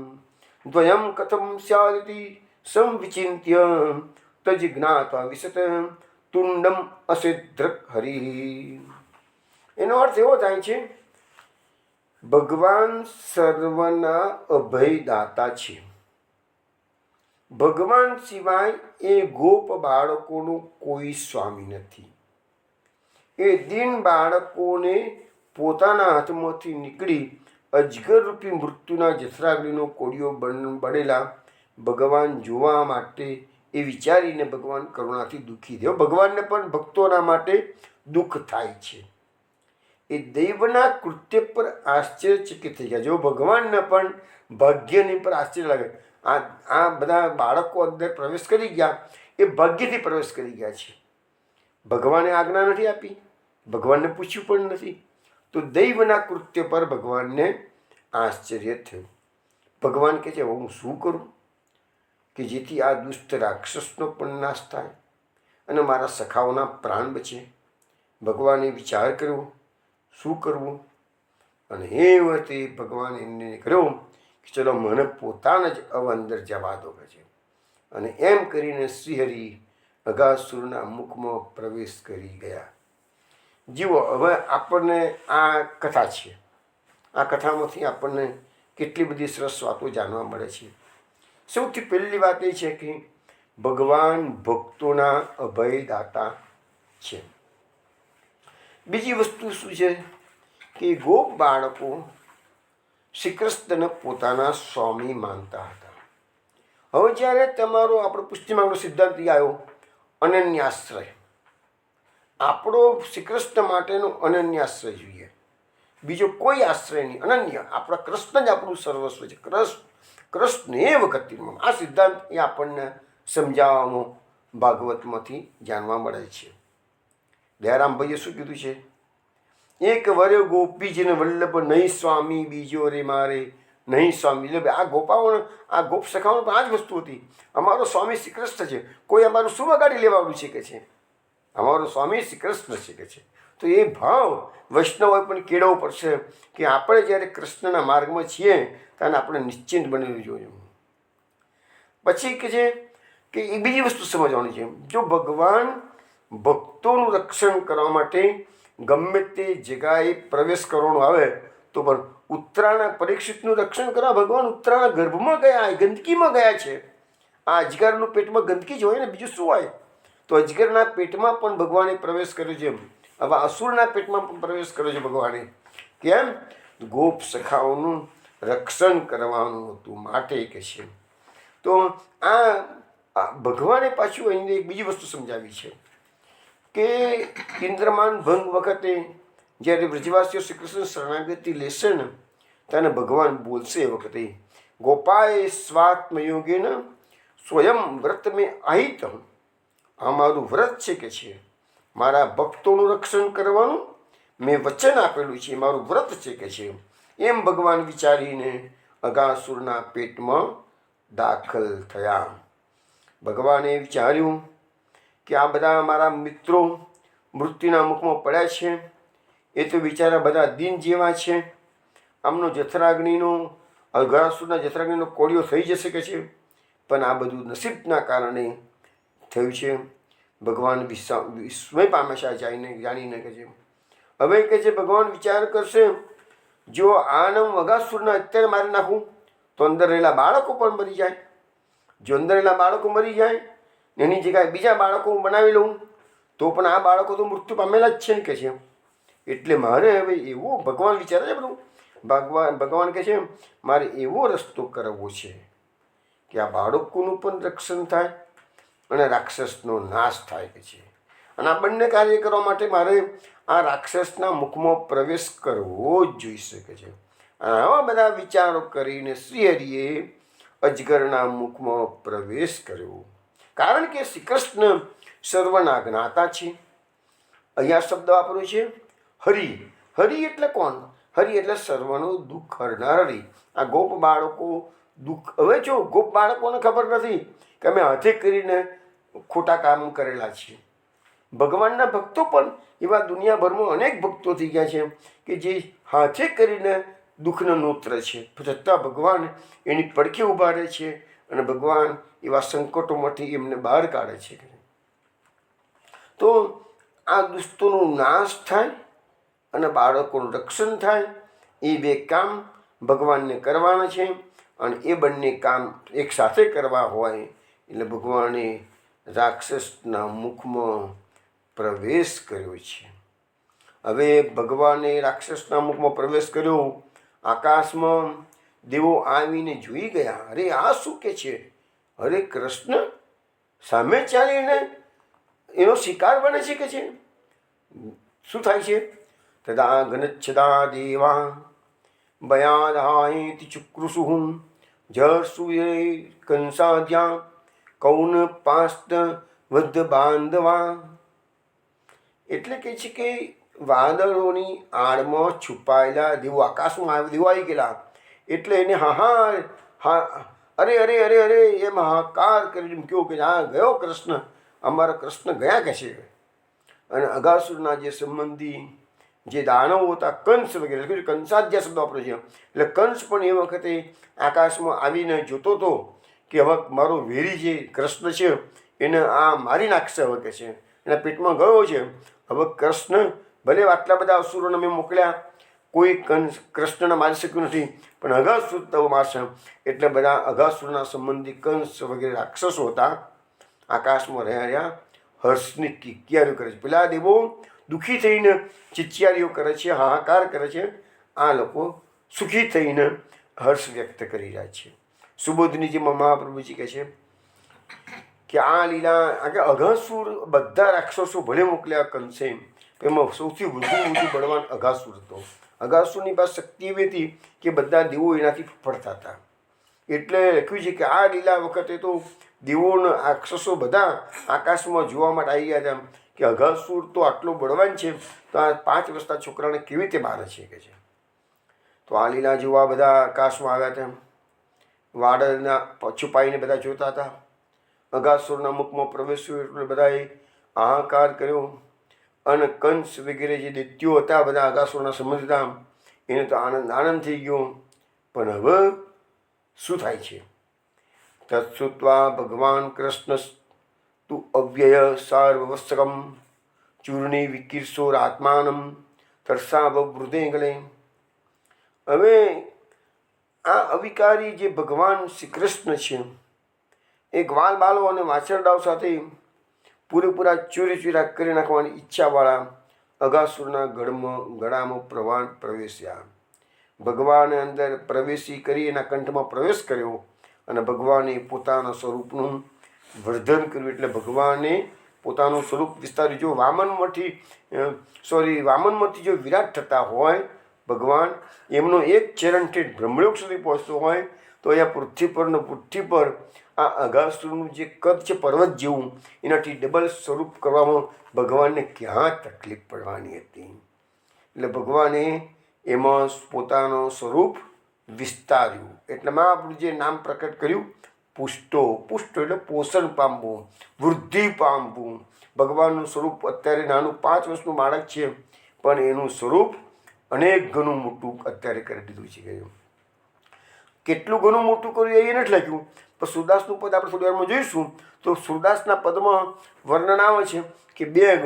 દ્વયમ કથમ સ્યાદિતિ સંવિચિન્ત્ય તજિજ્ઞાત્વા વિશત તુંડમ અસિદ્ધ્રક હરિ. એનો અર્થ એવો થાય છે, ભગવાન સર્વના અભયદાતા છે. ભગવાન સિવાય એ ગોપ બાળકોનું કોઈ સ્વામી નથી. એ દીન બાળકોને પોતાના હાથમાંથી નીકળી અજગરરૂપી મૃત્યુના જઠરાગ્નિનો કોળિયો બળેલા ભગવાન જોવા માટે એ વિચારીને ભગવાન કરુણાથી દુઃખી થયો. ભગવાનને પણ ભક્તોના માટે દુઃખ થાય છે. એ દૈવના કૃત્ય પર આશ્ચર્યચકિત થઈ ગયા. જો ભગવાનને પણ ભાગ્યની પર આશ્ચર્ય લાગે, આ બધા બાળકો અંદર પ્રવેશ કરી ગયા, એ ભાગ્યથી પ્રવેશ કરી ગયા છે. ભગવાને આજ્ઞા નથી આપી, ભગવાનને પૂછ્યું પણ નથી. તો દૈવના કૃત્ય પર ભગવાનને આશ્ચર્ય થયું. ભગવાન કહે છે, હું શું કરું કે જેથી આ દુષ્ટ રાક્ષસનો પણ નાશ થાય અને મારા સખાઓના પ્રાણ બચે? ભગવાને વિચાર કર્યો શું કરવું, અને એ વખતે ભગવાન એમને કર્યો કે ચલો મને પોતાને જ અંદર જવા દો છે. અને એમ કરીને શ્રીહરિ અઘાસુરના મુખમાં પ્રવેશ કરી ગયા. જીવો, હવે આપણને આ કથા છે, આ કથામાંથી આપણને કેટલી બધી સરસ વાતો જાણવા મળે છે. સૌથી પહેલી વાત એ છે કે ભગવાન ભક્તોના અભયદાતા છે. બીજી વસ્તુ શું છે કે ગોપ બાળકો શ્રી કૃષ્ણને પોતાના સ્વામી માનતા હતા. હવે જ્યારે તમારો આપણો પુષ્ટિમાર્ગનો સિદ્ધાંત આવ્યો, અનન્યાશ્રય, આપણો શ્રી કૃષ્ણ માટેનો અનન્યાશ્રય જોઈએ, બીજો કોઈ આશ્રય નહીં, અનન્ય. આપણા કૃષ્ણ જ આપણું સર્વસ્વ છે. કૃષ્ણ એવ ગતિમાં, આ સિદ્ધાંત એ આપણને સમજાવવામાં ભાગવતમાંથી જાણવા મળે છે. દયારામભાઈએ શું કીધું છે? એક વર્યો ગોપીજીને વલ્લભ, નહીં સ્વામી બીજો રે મારે, નહીં સ્વામી. એટલે આ ગોપાઓને, આ ગોપ સખાઓને પણ આ જ વસ્તુ હતી. અમારો સ્વામી શ્રી કૃષ્ણ છે, કોઈ અમારું શું વગાડી લેવાનું છે કે છે? અમારો સ્વામી શ્રી કૃષ્ણ છે કે છે. તો એ ભાવ વૈષ્ણવોએ પણ કેળવવો પડશે કે આપણે જ્યારે કૃષ્ણના માર્ગમાં છીએ ત્યારે આપણે નિશ્ચિંત બનેલું જોઈએ. પછી કે છે કે એ બીજી વસ્તુ સમજવાની છે, જો ભગવાન ભક્તોનું રક્ષણ કરવા માટે ગમે તે જગ્યાએ પ્રવેશ કરવાનો આવે તો પણ ઉત્તરાયણ પરીક્ષિતનું રક્ષણ કરવા ભગવાન ઉત્તરાયણના ગર્ભમાં ગયા, ગંદકીમાં ગયા છે. આ અજગરનું પેટમાં ગંદકી જ હોય ને, બીજું શું હોય? તો અજગરના પેટમાં પણ ભગવાને પ્રવેશ કર્યો છે. હવે અસુરના પેટમાં પણ પ્રવેશ કર્યો છે ભગવાને. કેમ? ગોપ સખાઓનું રક્ષણ કરવાનું હતું માટે કે છે. તો આ ભગવાને પાછું અહીં એક બીજી વસ્તુ સમજાવી છે કે ઇન્દ્રમાન ભંગ વખતે જ્યારે વ્રજવાસીઓ શ્રી કૃષ્ણ શરણાગતિ લેશે ને ત્યારે ભગવાન બોલશે એ વખતે, ગોપાએ સ્વાત્મયોગેન સ્વયં વ્રત મેં આહિત. આ મારું વ્રત છે કે છે, મારા ભક્તોનું રક્ષણ કરવાનું મેં વચન આપેલું છે, મારું વ્રત છે કે છે. એમ ભગવાન વિચારીને અઘાસુરના પેટમાં દાખલ થયા. ભગવાને વિચાર્યું કે આ બધા મારા મિત્રો મૃત્યુના મુખમાં પડ્યા છે, એ તો બિચારા બધા દિન જેવા છે, આમનો જઠરાગ્નિનો, અઘાસુરના જઠરાગ્નિનો કોળિયો થઈ જશે કે છે. પણ આ બધું નસીબના કારણે થયું છે. ભગવાન વિસ્મય પામે છે જાણીને કે છે. હવે કે છે ભગવાન વિચાર કરશે, જો આનમ અઘાસુરના અત્યારે મારી નાખું તો અંદર રહેલા બાળકો પણ મરી જાય. જો અંદર રહેલા બાળકો મરી જાય, એની જગ્યાએ બીજા બાળકો હું બનાવી લઉં તો પણ આ બાળકો તો મૃત્યુ પામેલા જ છે ને કે છે. એટલે મારે હવે એવો ભગવાન વિચારે છે બધું, ભગવાન કહે છે મારે એવો રસ્તો કરવો છે કે આ બાળકોનું પણ રક્ષણ થાય અને રાક્ષસનો નાશ થાય કે છે. અને આ બંને કાર્ય કરવા માટે મારે આ રાક્ષસના મુખમાં પ્રવેશ કરવો જ જોઈ શકે છે. અને આવા બધા વિચારો કરીને શ્રીહરિએ અજગરના મુખમાં પ્રવેશ કર્યો. કારણ કે શ્રી કૃષ્ણ સર્વના જ્ઞાતા છે. અહીંયા શબ્દ વાપર્યો છે હરિ. હરિ એટલે કોણ? હરિ એટલે સર્વનું દુઃખ હરનાર હરિ. આ ગોપ બાળકો દુઃખ, હવે જો ગોપ બાળકોને ખબર નથી કે અમે હાથે કરીને ખોટા કામ કરેલા છીએ. ભગવાનના ભક્તો પણ એવા દુનિયાભરમાં અનેક ભક્તો થઈ ગયા છે કે જે હાથે કરીને દુઃખનો નોત્ર છે, છતાં ભગવાન એની પડખે ઊભા રહે છે અને ભગવાન એવા સંકટોમાંથી એમને બહાર કાઢે છે. તો આ દુષ્ટોનો નાશ થાય અને બાળકોનું રક્ષણ થાય. એ બે કામ ભગવાનને કરવાના છે અને એ બંને કામ એકસાથે કરવા હોય એટલે ભગવાને રાક્ષસના મુખમાં પ્રવેશ કર્યો છે. હવે ભગવાને રાક્ષસના મુખમાં પ્રવેશ કર્યો. આકાશમાં દેવો આવીને જોઈ ગયા. અરે આ શું કે છે? અરે કૃષ્ણ સામે ચાલીને એનો શિકાર બને છે કે છે. શું થાય છે? તદા ગનચ્છદા દેવા ભયાદાયતિ ચુક્રુસુહું જસુએ કંસાદ્યા કૌન પાસ્ત વધ બાંધવા. એટલે કે છે કે વાદળોની આડમાં છુપાયેલા દેવો આકાશમાં દેવો આવી ગયેલા. એટલે એને અરે અરે અરે અરે એમ હાહાકાર કરીને કહ્યું કે હા ગયો કૃષ્ણ, અમારા કૃષ્ણ ગયા કે છે. અને અગાસુરના જે સંબંધી જે દાનવો હતા, કંસ વગેરે, કંસાધ્યા શબ્દ વાપર્યો છે. એટલે કંસ પણ એ વખતે આકાશમાં આવીને જોતો હતો કે હવે મારો વેરી જે કૃષ્ણ છે એને આ મારી નાખશે હવે કે છે. એના પેટમાં ગયો છે. હવે કૃષ્ણ ભલે આટલા બધા અસુરોને મેં મોકલ્યા, કોઈ કૃષ્ણને મારી શક્યું નથી, પણ અઘાસુર તો મારશે. એટલે બધા અઘાસુરના સંબંધી કંસ વગેરે રાક્ષસો હતા આકાશમાં રહ્યા હર્ષની કિક્યારીઓ કરે છે. પેલા દેવો દુઃખી થઈને ચિચિયારીઓ કરે છે, હાહાકાર કરે છે. આ લોકો સુખી થઈને હર્ષ વ્યક્ત કરી રહ્યા છે. સુબોધનીજીમાં મહાપ્રભુજી કહે છે કે આ લીલા કે અઘાસુર બધા રાક્ષસો ભલે મોકલ્યા કંસે, એમાં સૌથી વધુ બળવાન અઘાસુર હતો. અઘાસુરની પાસે શક્તિ એવી હતી કે બધા દેવો એનાથી ફફડતા હતા. એટલે લખ્યું છે કે આ લીલા વખતે તો દેવોના રાક્ષસો બધા આકાશમાં જોવા માટે આવી ગયા હતા કે અઘાસુર તો આટલો બળવાન છે, તો આ 5 વર્ષના છોકરાને કેવી રીતે મારે છે કે છે. તો આ લીલા જોવા બધા આકાશમાં આવ્યા હતા. વાદળના છુપાઈને બધા જોતા હતા. અઘાસુરના મુખમાં પ્રવેશ્યું એટલે બધાએ હાહાકાર કર્યો. અને કંસ વગેરે જે દૈત્યો હતા બધા અઘાસુરના સંબંધ હતા, એને તો આનંદ થઈ ગયો. પણ હવે શું થાય છે? તત્સુત્વા ભગવાન કૃષ્ણ તું અવ્યય સાર્વવસ્ત્રકમ ચૂર્ણી વિકીર્ષોર આત્માનમ તરસાવ વૃદે ગલે. હવે આ અવિકારી જે ભગવાન શ્રી કૃષ્ણ છે એ ગ્વાલ બાલો અને વાછરડાઓ સાથે પૂરેપૂરા ચોરી કરી નાખવાની ઈચ્છાવાળા અઘાસુરના ગળામાં પ્રવેશ્યા. ભગવાને અંદર પ્રવેશી કરી એના કંઠમાં પ્રવેશ કર્યો અને ભગવાને પોતાના સ્વરૂપનું વર્ધન કર્યું. એટલે ભગવાને પોતાનું સ્વરૂપ વિસ્તાર્યું. જો વામનમાંથી જો વિરાટ થતા હોય ભગવાન, એમનો એક ચરણ ઠેઠ બ્રહ્મલોક સુધી પહોંચતો હોય, તો અહીંયા પૃથ્વી પર આ અઘાસુરનું જે કદ છે પર્વત જેવું, એનાથી ડબલ સ્વરૂપ કરવામાં ભગવાનને ક્યાં તકલીફ પડવાની હતી. એટલે ભગવાને એમાં પોતાનું સ્વરૂપ વિસ્તાર્યું. એટલેમાં આપણું જે નામ પ્રકટ કર્યું પુષ્ટો. પુષ્ટ એટલે પોષણ પામવું, વૃદ્ધિ પામવું. ભગવાનનું સ્વરૂપ અત્યારે નાનું 5 વર્ષનું બાળક છે, પણ એનું સ્વરૂપ અનેક ગણું મોટું અત્યારે કરી દીધું છે. કેટલું ઘણું મોટું કર્યું એ નથી લખ્યું, પણ સુરદાસનું પદ આપણે થોડી વારમાં જોઈશું. તો સુરદાસના પદમાં વર્ણન આવે છે કે 2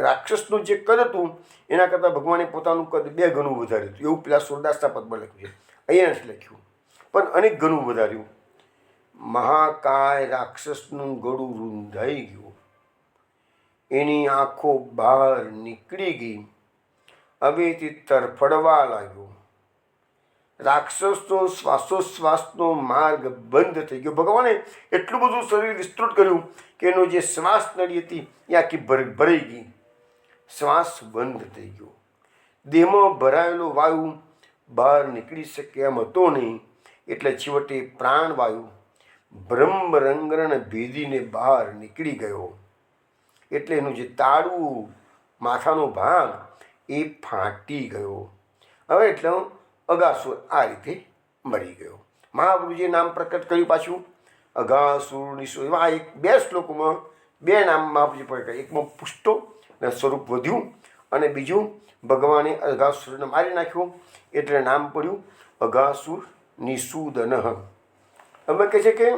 રાક્ષસનું જે કદ હતું એના કરતાં ભગવાને પોતાનું કદ 2 ગણું વધાર્યું હતું. એવું પેલા સુરદાસના પદમાં લખ્યું છે. અહીંયા નથી લખ્યું, પણ અનેક ગણું વધાર્યું. મહાકાય રાક્ષસનું ગળું રૂંધાઈ ગયું, એની આંખો બહાર નીકળી ગઈ, હવેથી તરફડવા લાગ્યો. રાક્ષસનો શ્વાસોશ્વાસનો માર્ગ બંધ થઈ ગયો. ભગવાને એટલું બધું શરીર વિસ્તૃત કર્યું કે એનો જે શ્વાસ નળી હતી એ આખી ભરાઈ ગઈ. શ્વાસ બંધ થઈ ગયો. દેહમાં ભરાયેલો વાયુ બહાર નીકળી શકે એમ હતો નહીં. એટલે છેવટે પ્રાણવાયુ બ્રહ્મરંગણ ભેદીને બહાર નીકળી ગયો. એટલે એનું જે તાળું માથાનો ભાગ એ ફાટી ગયો. હવે એટલે અઘાસુર આ રીતે મરી ગયો. મહાપ્રભુજીએ નામ પ્રકટ કર્યું પાછું અઘાસુર નિશો. એવા 2 શ્લોકોમાં 2 નામ મહાપ્રભુજી પ્રકટ કર્યા. એકમાં પુષ્ટો સ્વરૂપ વધ્યું અને બીજું ભગવાને અઘાસુરને મારી નાખ્યો એટલે નામ પડ્યું અઘાસુર નિષૂદન. હવે કહે છે કે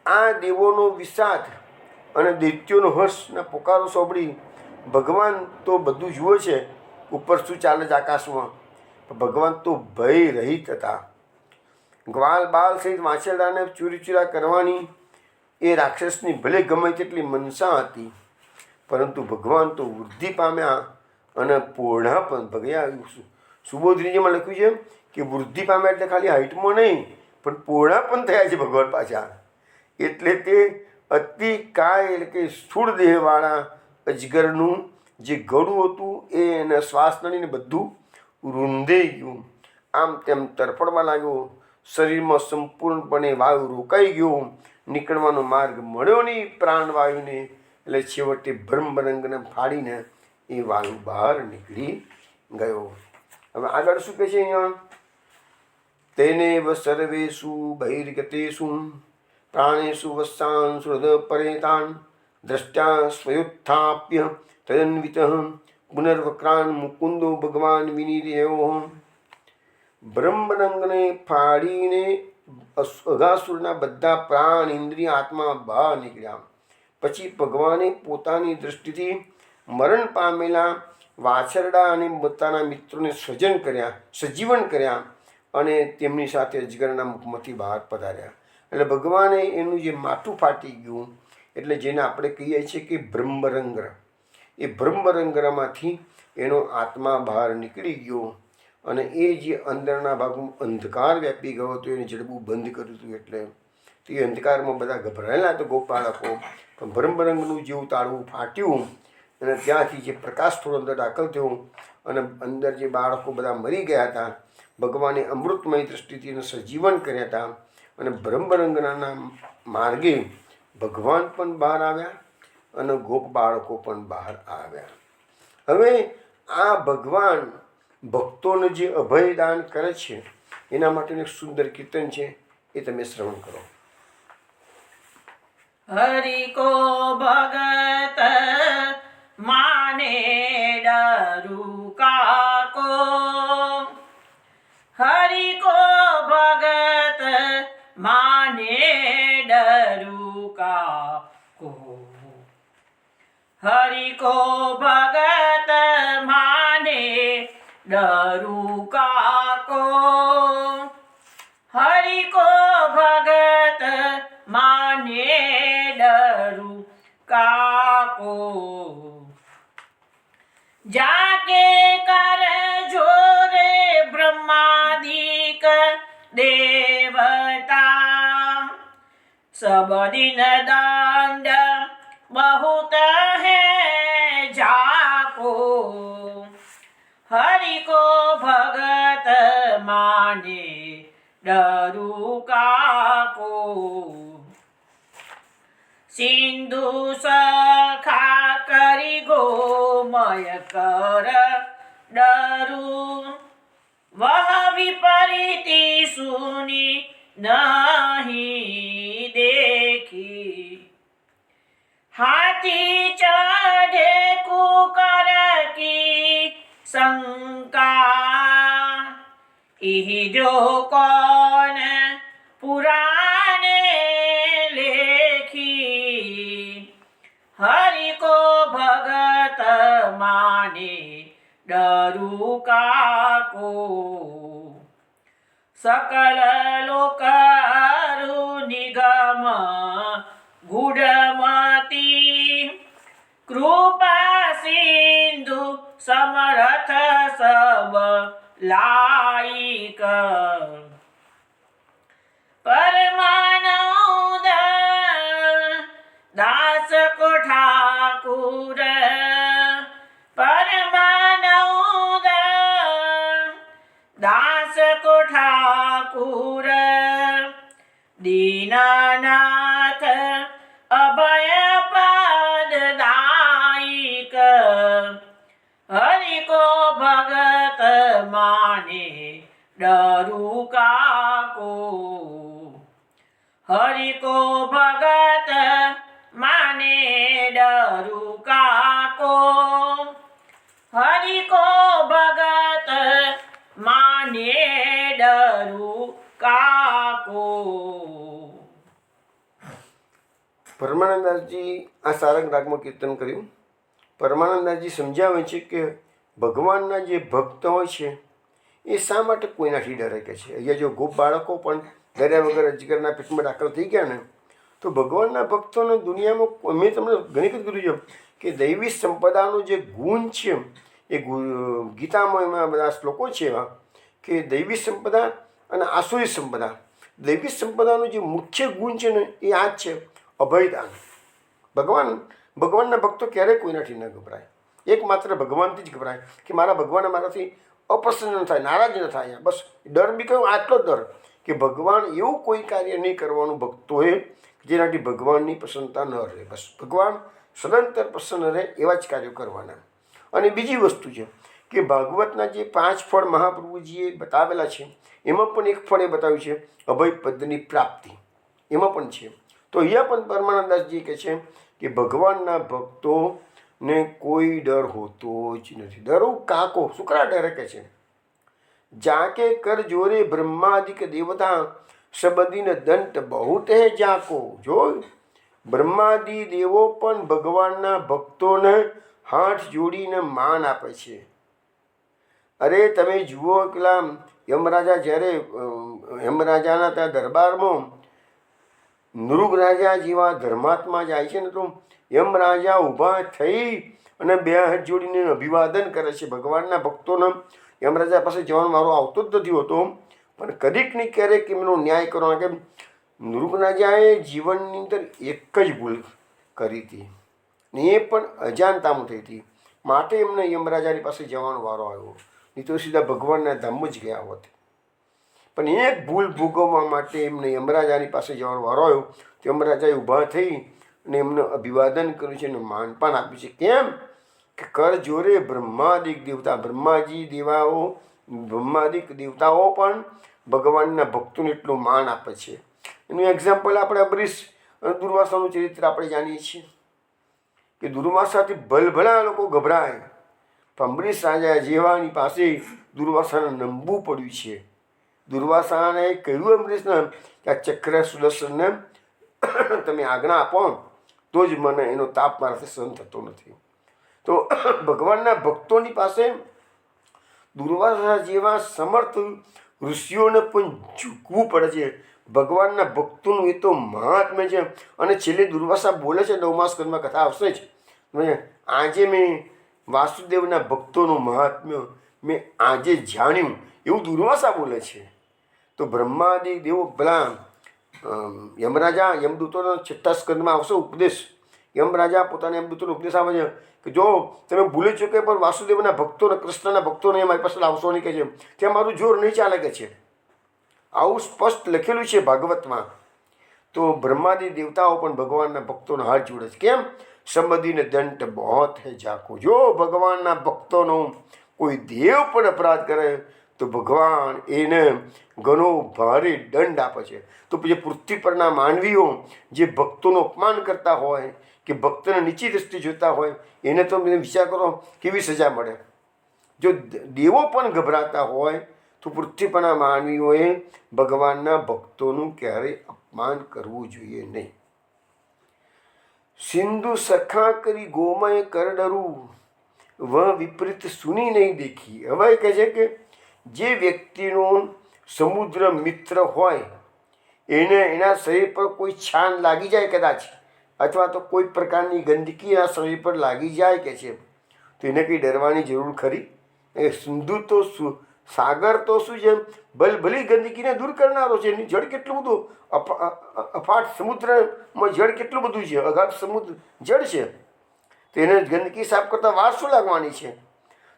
આ દેવોનો વિષાદ અને દૈત્યોનો હર્ષના પુકારો સાંભળી ભગવાન તો બધું જુએ છે, ઉપર શું ચાલે છે આકાશમાં. ભગવાન તો ભય રહિત હતા. ગ્વાલ બાલ સહિત વાછરડાને ચૂરીચૂરા કરવાની એ રાક્ષસની ભલે ગમે તેટલી મનસા હતી, પરંતુ ભગવાન તો વૃદ્ધિ પામ્યા અને પૂર્ણા પણ ભગ્યા. સુબોધનીજીમાં લખ્યું છે કે વૃદ્ધિ પામ્યા એટલે ખાલી હાઇટમાં નહીં, પણ પૂર્ણા પણ થયા છે ભગવાન પાછા. એટલે તે અતિ કાય એટલે કે સ્થૂળ દેહવાળા અજગરનું જે ગળું હતું એ એના શ્વાસ નળીને બધું રૂંધાઈ ગયું. આમ તેમ તરફડવા લાગ્યો. શરીરમાં સંપૂર્ણપણે વાયુ રોકાઈ ગયો. નીકળવાનો માર્ગ મળ્યો નહીં પ્રાણવાયુને. એટલે છેવટે બ્રહ્મરંગને ફાડીને એ વાયુ બહાર નીકળી ગયો. હવે આગળ શું કહે છે અહીંયા? તેને સર્વેષુ બહિર્ગતેષુ પ્રાણેષુ વત્સાંસુ હૃદય પરેતાન દ્રષ્ટ્યા સ્વયુત્થાપ્ય તદન્વિતઃ પુનર્વક્રાન મુકુંદો ભગવાન વિનિર્યો. બ્રહ્મરંગને ફાડીને અઘાસુરના બધા પ્રાણ ઇન્દ્રિય આત્મા બહાર નીકળ્યા. પછી ભગવાને પોતાની દૃષ્ટિથી મરણ પામેલા વાછરડા અને પોતાના મિત્રોને સજીવન કર્યા અને તેમની સાથે અજગરના મુખમાંથી બહાર પધાર્યા. એટલે ભગવાને એનું જે માથું ફાટી ગયું, એટલે જેને આપણે કહીએ છીએ કે બ્રહ્મરંગ, એ બ્રહ્મરંગમાંથી એનો આત્મા બહાર નીકળી ગયો અને એ જે અંદરના ભાગમાં અંધકાર વ્યાપી ગયો હતો એને જડબું બંધ કર્યું હતું. એટલે તે અંધકારમાં બધા ગભરાયેલા હતા ગોપાળકો. પણ બ્રહ્મરંગનું જેવું તાળવું ફાટ્યું અને ત્યાંથી જે પ્રકાશ થોડો અંદર દાખલ થયો અને અંદર જે બાળકો બધા મરી ગયા હતા, ભગવાને અમૃતમય દ્રષ્ટિથી એને સજીવન કર્યા હતા. અને બ્રહ્મરંગના માર્ગે ભગવાન પણ બહાર આવ્યા અને ગોપ બાળકો પણ બહાર આવ્યા. હવે આ ભગવાન ભક્તોને જે અભયદાન કરે છે એના માટેનું એક સુંદર કીર્તન છે, એ તમે શ્રવણ કરો. હરિ કો ભગત માને ડરુ કાકો. હરિ કો ભગત માને ડરુ કાકો. હરિ કો ભગત માને ડરુ કાકો. હરિ કો ભગત માને ડરુ કાકો. જાકે કર જોરે બ્રહ્માદિક દેવતા સબ દિન દંડ बहुत है जाको. हरि को भगत माने डरु काको. सिंधु सखा करी गोमय कर डरु. वह विपरीति सुनी नहीं देखी. हाथी चढ़े कुकर की शंका. इह जो कौन पुराने लेखी. हरि को भगत माने डरु काको. सकल लोक अरु निगम गुडमती. कृपा सिंधु समर्थ सब लायक. परमानंद दास को ठाकुर. परमानंद दास को ठाकुर. दीनानाथ अभय पद दायिक. हरि को भगत माने डरु काको. हरि को भगत माने डरु काको. हरि को भगत माने डरु काको. પરમાનંદદાસજી આ સારંગ રાગમાં કીર્તન કર્યું. પરમાનંદદાસજી સમજાવે છે કે ભગવાનના જે ભક્ત હોય છે એ શા માટે કોઈનાથી ડરે કે છે? અહીંયા જો ગોપ બાળકો પણ ડર્યા વગર અજગરના પેટમાં દાખલ થઈ ગયા ને, તો ભગવાનના ભક્તોને દુનિયામાં મેં તમને ઘણી વખત કીધું છે કે દૈવી સંપદાનો જે ગુણ છે એ ગીતામાં એમાં બધા શ્લોકો છે એવા કે દૈવી સંપદા અને આસુરી સંપદા. દૈવી સંપદાનો જે મુખ્ય ગુણ છે ને એ આ જ છે, અભયદાન. ભગવાનના ભક્તો ક્યારેય કોઈનાથી ન ગભરાય. એકમાત્ર ભગવાનથી જ ગભરાય કે મારા ભગવાન મારાથી અપ્રસન્ન ન થાય, નારાજ ન થાય. બસ ડર બી કયો આટલો જ ડર કે ભગવાન એવું કોઈ કાર્ય નહીં કરવાનું ભક્તોએ જેનાથી ભગવાનની પ્રસન્નતા ન રહે. બસ ભગવાન સદંતર પ્રસન્ન રહે એવા જ કાર્યો કરવાના. અને બીજી વસ્તુ છે કે ભાગવતના જે 5 ફળ મહાપ્રભુજીએ બતાવેલા છે એમાં પણ એક ફળ એ બતાવ્યું છે અભય પદની પ્રાપ્તિ, એમાં પણ છે. તો અહીંયા પણ પરમાનંદાસજી કહે છે કે ભગવાનના ભક્તોને કોઈ ડર હોતો જ નથી. ડરું કાકો શુક્રા ડરે કે છે, જાકે કર જોરે બ્રહ્માદિક દેવતા સબદીન દંત બહુત હે જાકો. જો બ્રહ્માદિ દેવો પણ ભગવાનના ભક્તોને હાથ જોડીને માન આપે છે. અરે તમે જુઓ પેલા યમરાજા જ્યારે યમરાજાના ત્યાં દરબારમાં નૃગ રાજા જેવા ધર્માત્મા જાય છે ને, તો યમરાજા ઊભા થઈ અને 2 હાથ જોડીને અભિવાદન કરે છે ભગવાનના ભક્તોને. યમરાજા પાસે જવાનો વારો આવતો જ નથી હોતો, પણ કદીક ને ક્યારેક એમનો ન્યાય કરવા કે નૃગ રાજાએ જીવનની અંદર એક જ ભૂલ કરી હતી ને એ પણ અજાણતામાં થઈ હતી, માટે એમને યમરાજાની પાસે જવાનો વારો આવ્યો. નહીં તો સીધા ભગવાનના ધામમાં જ ગયા હોત. પણ એક ભૂલ ભોગવવા માટે એમને યમરાજાની પાસે જવાનો વારો આવ્યો. તો યમરાજાએ ઊભા થઈ અને એમને અભિવાદન કર્યું છે અને માનપાન આપ્યું છે. કેમ કે કર જોરે બ્રહ્માદિક દેવતા, બ્રહ્માદિક દેવતાઓ પણ ભગવાનના ભક્તોને એટલું માન આપે છે. એનું એક્ઝામ્પલ આપણે અબરીશ અને દુર્વાસાનું ચરિત્ર આપણે જાણીએ છીએ કે દુર્વાસાથી ભલભલા લોકો ગભરાય, પણ અંબરીશ રાજા જેવાની પાસે દુર્વાસાને નમવું પડ્યું છે. દુર્વાસાને કહ્યું અંબરીશને કે આ ચક્ર સુદર્શનને તમે આજ્ઞા આપો તો જ મને એનો તાપ મારાથી સહન થતો નથી. તો ભગવાનના ભક્તોની પાસે દુર્વાસા જેવા સમર્થ ઋષિઓને પણ ઝૂકવું પડે છે. ભગવાનના ભક્તોનું એ તો મહાત્મ્ય છે. અને છેલ્લે દુર્વાસા બોલે છે, 9મા સ્કંદમાં કથા આવશે જ, આજે મેં વાસુદેવના ભક્તોનું મહાત્મ્ય મેં આજે જાણ્યું, એવું દુર્વાસા બોલે છે. તો બ્રહ્માદિ દેવો પેલા યમરાજા યમદૂતોના 6થા સ્કંદમાં આવશે ઉપદેશ. યમરાજા પોતાના યમદૂતોનો ઉપદેશ આવે છે કે જો તમે ભૂલી ચૂકે પણ વાસુદેવના ભક્તોને, કૃષ્ણના ભક્તોને મારી પાસે આવશો નહીં કે છે, ત્યાં મારું જોર નહીં ચાલે કે છે. આવું સ્પષ્ટ લખેલું છે ભાગવતમાં. તો બ્રહ્માદિ દેવતાઓ પણ ભગવાનના ભક્તોનો હાથ જોડે છે. કેમ? સમદીને દંડ બહોત હે જાકો. જો ભગવાનના ભક્તોનો કોઈ દેવ પણ અપરાધ કરે તો ભગવાન એને ઘણો ભારે દંડ આપે છે. તો પછી પૃથ્વી પરના માનવીઓ જે ભક્તોનું અપમાન કરતા હોય કે ભક્તને નીચી દૃષ્ટિ જોતા હોય એને તો વિચાર કરો કેવી સજા મળે. જો દેવો પણ ગભરાતા હોય તો પૃથ્વી પરના માનવીઓએ ભગવાનના ભક્તોનું ક્યારેય અપમાન કરવું જોઈએ નહીં. સિંધુ સખા કરી ગોમય કર ડરું વહ વિપરીત સુની નહીં દેખી. હવે કહે છે કે જે વ્યક્તિનો સમુદ્ર મિત્ર હોય એને એના શરીર પર કોઈ છાન લાગી જાય કદાચ, અથવા તો કોઈ પ્રકારની ગંદકી એના શરીર પર લાગી જાય કે છે, તો એને કંઈ ડરવાની જરૂર ખરી? એ સિંધુ તો સાગર તો શું છે, ભલી ગંદકીને દૂર કરનારો છે. એની જળ કેટલું બધું અફાટ સમુદ્રમાં જળ કેટલું બધું છે, અગાધ સમુદ્ર જળ છે. તો એને ગંદકી સાફ કરતાં વાર શું લાગવાની છે?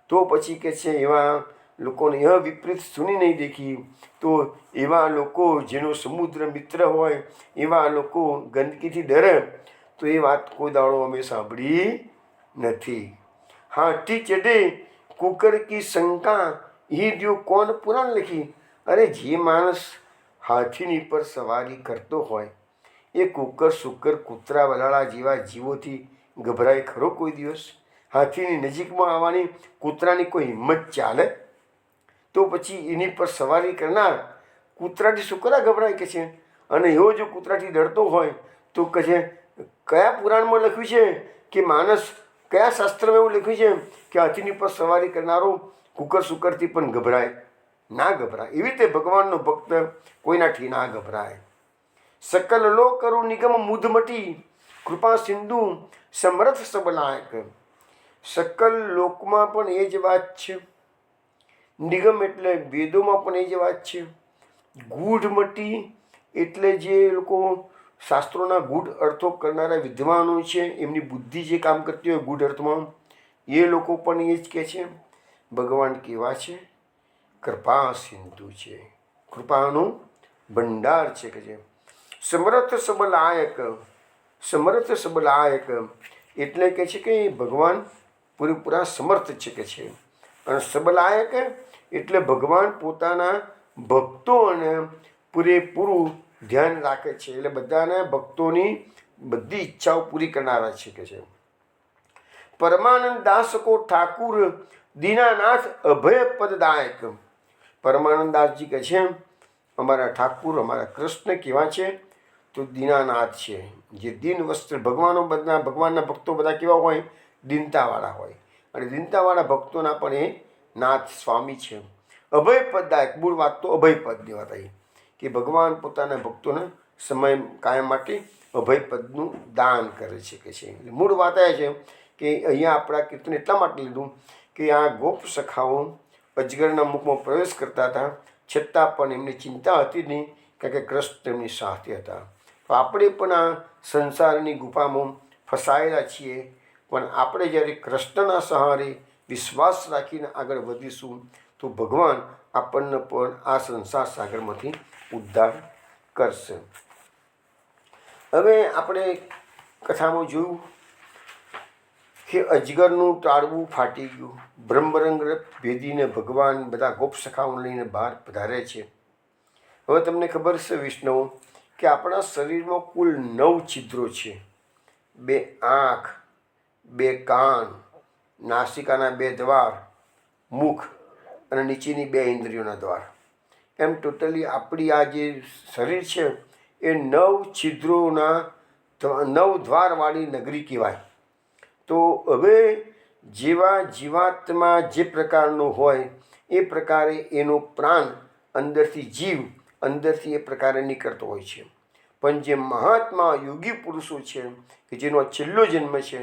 તો પછી કે છે એવા લોકોને વિપરીત સુની નહીં દેખી. તો એવા લોકો જેનો સમુદ્ર મિત્ર હોય એવા લોકો ગંદકીથી ડરે, તો એ વાત કોઈ દાડો અમે સાંભળી નથી. હાથી ચઢે કુકર કી શંકા એ જો કોણ પુરાણ લખી. અરે જે માણસ હાથીની પર સવારી કરતો હોય એ કુકર શુકર કૂતરા વલાળા જેવા જીવોથી ગભરાય ખરો કોઈ દિવસ? હાથીની નજીકમાં આવવાની કૂતરાની કોઈ હિંમત ચાલે? તો પછી એની પર સવારી કરનાર કૂતરાથી શું કરા ગભરાય કે છે? અને એવો જો કૂતરાથી ડરતો હોય તો કહે છે કયા પુરાણમાં લખ્યું છે કે માણસ કયા શાસ્ત્રમાં એવું લખ્યું છે કે હાથીની પર સવારી કરનારો કુકર સુકરથી પણ ગભરાય ના ગભરાય? એવી રીતે ભગવાનનો ભક્ત કોઈનાથી ના ગભરાય. સકલ લો કરું નિગમ મુદમટી કૃપા સિંધુ સમર્થ સબલાયક. સકલ લોકમાં પણ એ જ વાત છે. નિગમ એટલે વેદોમાં પણ એ જ વાત છે. ગૂઢમટી એટલે જે લોકો શાસ્ત્રોના ગૂઢ અર્થો કરનારા વિદ્વાનો છે, એમની બુદ્ધિ જે કામ કરતી હોય ગૂઢ અર્થમાં, એ લોકો પણ એ જ કહે છે ભગવાન કેવા છે? કૃપા સિંધુ છે, કૃપાનું ભંડાર છે કે છે. સમર્થ સબલાયક, સમર્થ સબલાયક એટલે કે છે કે ભગવાન પૂરેપૂરા સમર્થ છે કે છે. અને સબલાયક એટલે ભગવાન પોતાના ભક્તોને પૂરેપૂરું ધ્યાન રાખે છે, એટલે બધાના ભક્તોની બધી ઈચ્છાઓ પૂરી કરનારા છે કે છે. પરમાનંદ દાસ કો ઠાકુર દીનાનાથ અભય પદદાયક. પરમાનંદ દાસજી કહે છે અમારા ઠાકુર અમારા કૃષ્ણ કેવા છે? તો દીનાનાથ છે, જે દીન વસ્ત્ર. ભગવાનના ભક્તો બધા કેવા હોય? દીનતાવાળા હોય. અને દીનતાવાળા ભક્તોના પણ એ નાથ સ્વામી છે. અભય પદદાયક, મૂળ વાત તો અભય પદની વાત આવી કે ભગવાન પોતાના ભક્તોને સમય કાયમ માટે અભય પદનું દાન કરે છે કે છે. મૂળ વાત એ છે કે અહીંયા આપણા કીર્તન એટલા માટે લીધું કે આ ગોપ સખાઓ અજગરના મુખમાં પ્રવેશ કરતા હતા, છતાં પણ એમની ચિંતા હતી નહીં, કારણ કે કૃષ્ણ એમની સાથે હતા. તો આપણે પણ આ સંસારની ગુફામાં ફસાયેલા છીએ, પણ આપણે જ્યારે કૃષ્ણના સહારે વિશ્વાસ રાખીને આગળ વધીશું તો ભગવાન આપણને પણ આ સંસાર સાગરમાંથી ઉદ્ધાર કરશે. હવે આપણે કથામાં જોયું કે અજગરનું ટાળવું ફાટી ગયું. બ્રહ્મરંગ ભેદીને ભગવાન બધા ગોપ સખાઓને લઈને બહાર પધારે છે. હવે તમને ખબર છે વિષ્ણુ કે આપણા શરીરમાં કુલ 9 છિદ્રો છે. 2 આંખ, 2 કાન, નાસિકાના 2 દ્વાર, મુખ અને નીચેની 2 ઇન્દ્રિયોના દ્વાર. એમ ટોટલી આપણી આ જે શરીર છે એ 9 છિદ્રોના 9 દ્વારવાળી નગરી કહેવાય. તો હવે જેવા જીવાત્મા જે પ્રકારનો હોય એ પ્રકારે એનો પ્રાણ અંદરથી જીવ અંદરથી એ પ્રકારે નીકળતો હોય છે. પણ જે મહાત્મા યોગી પુરુષો છે કે જેનો છેલ્લો જન્મ છે,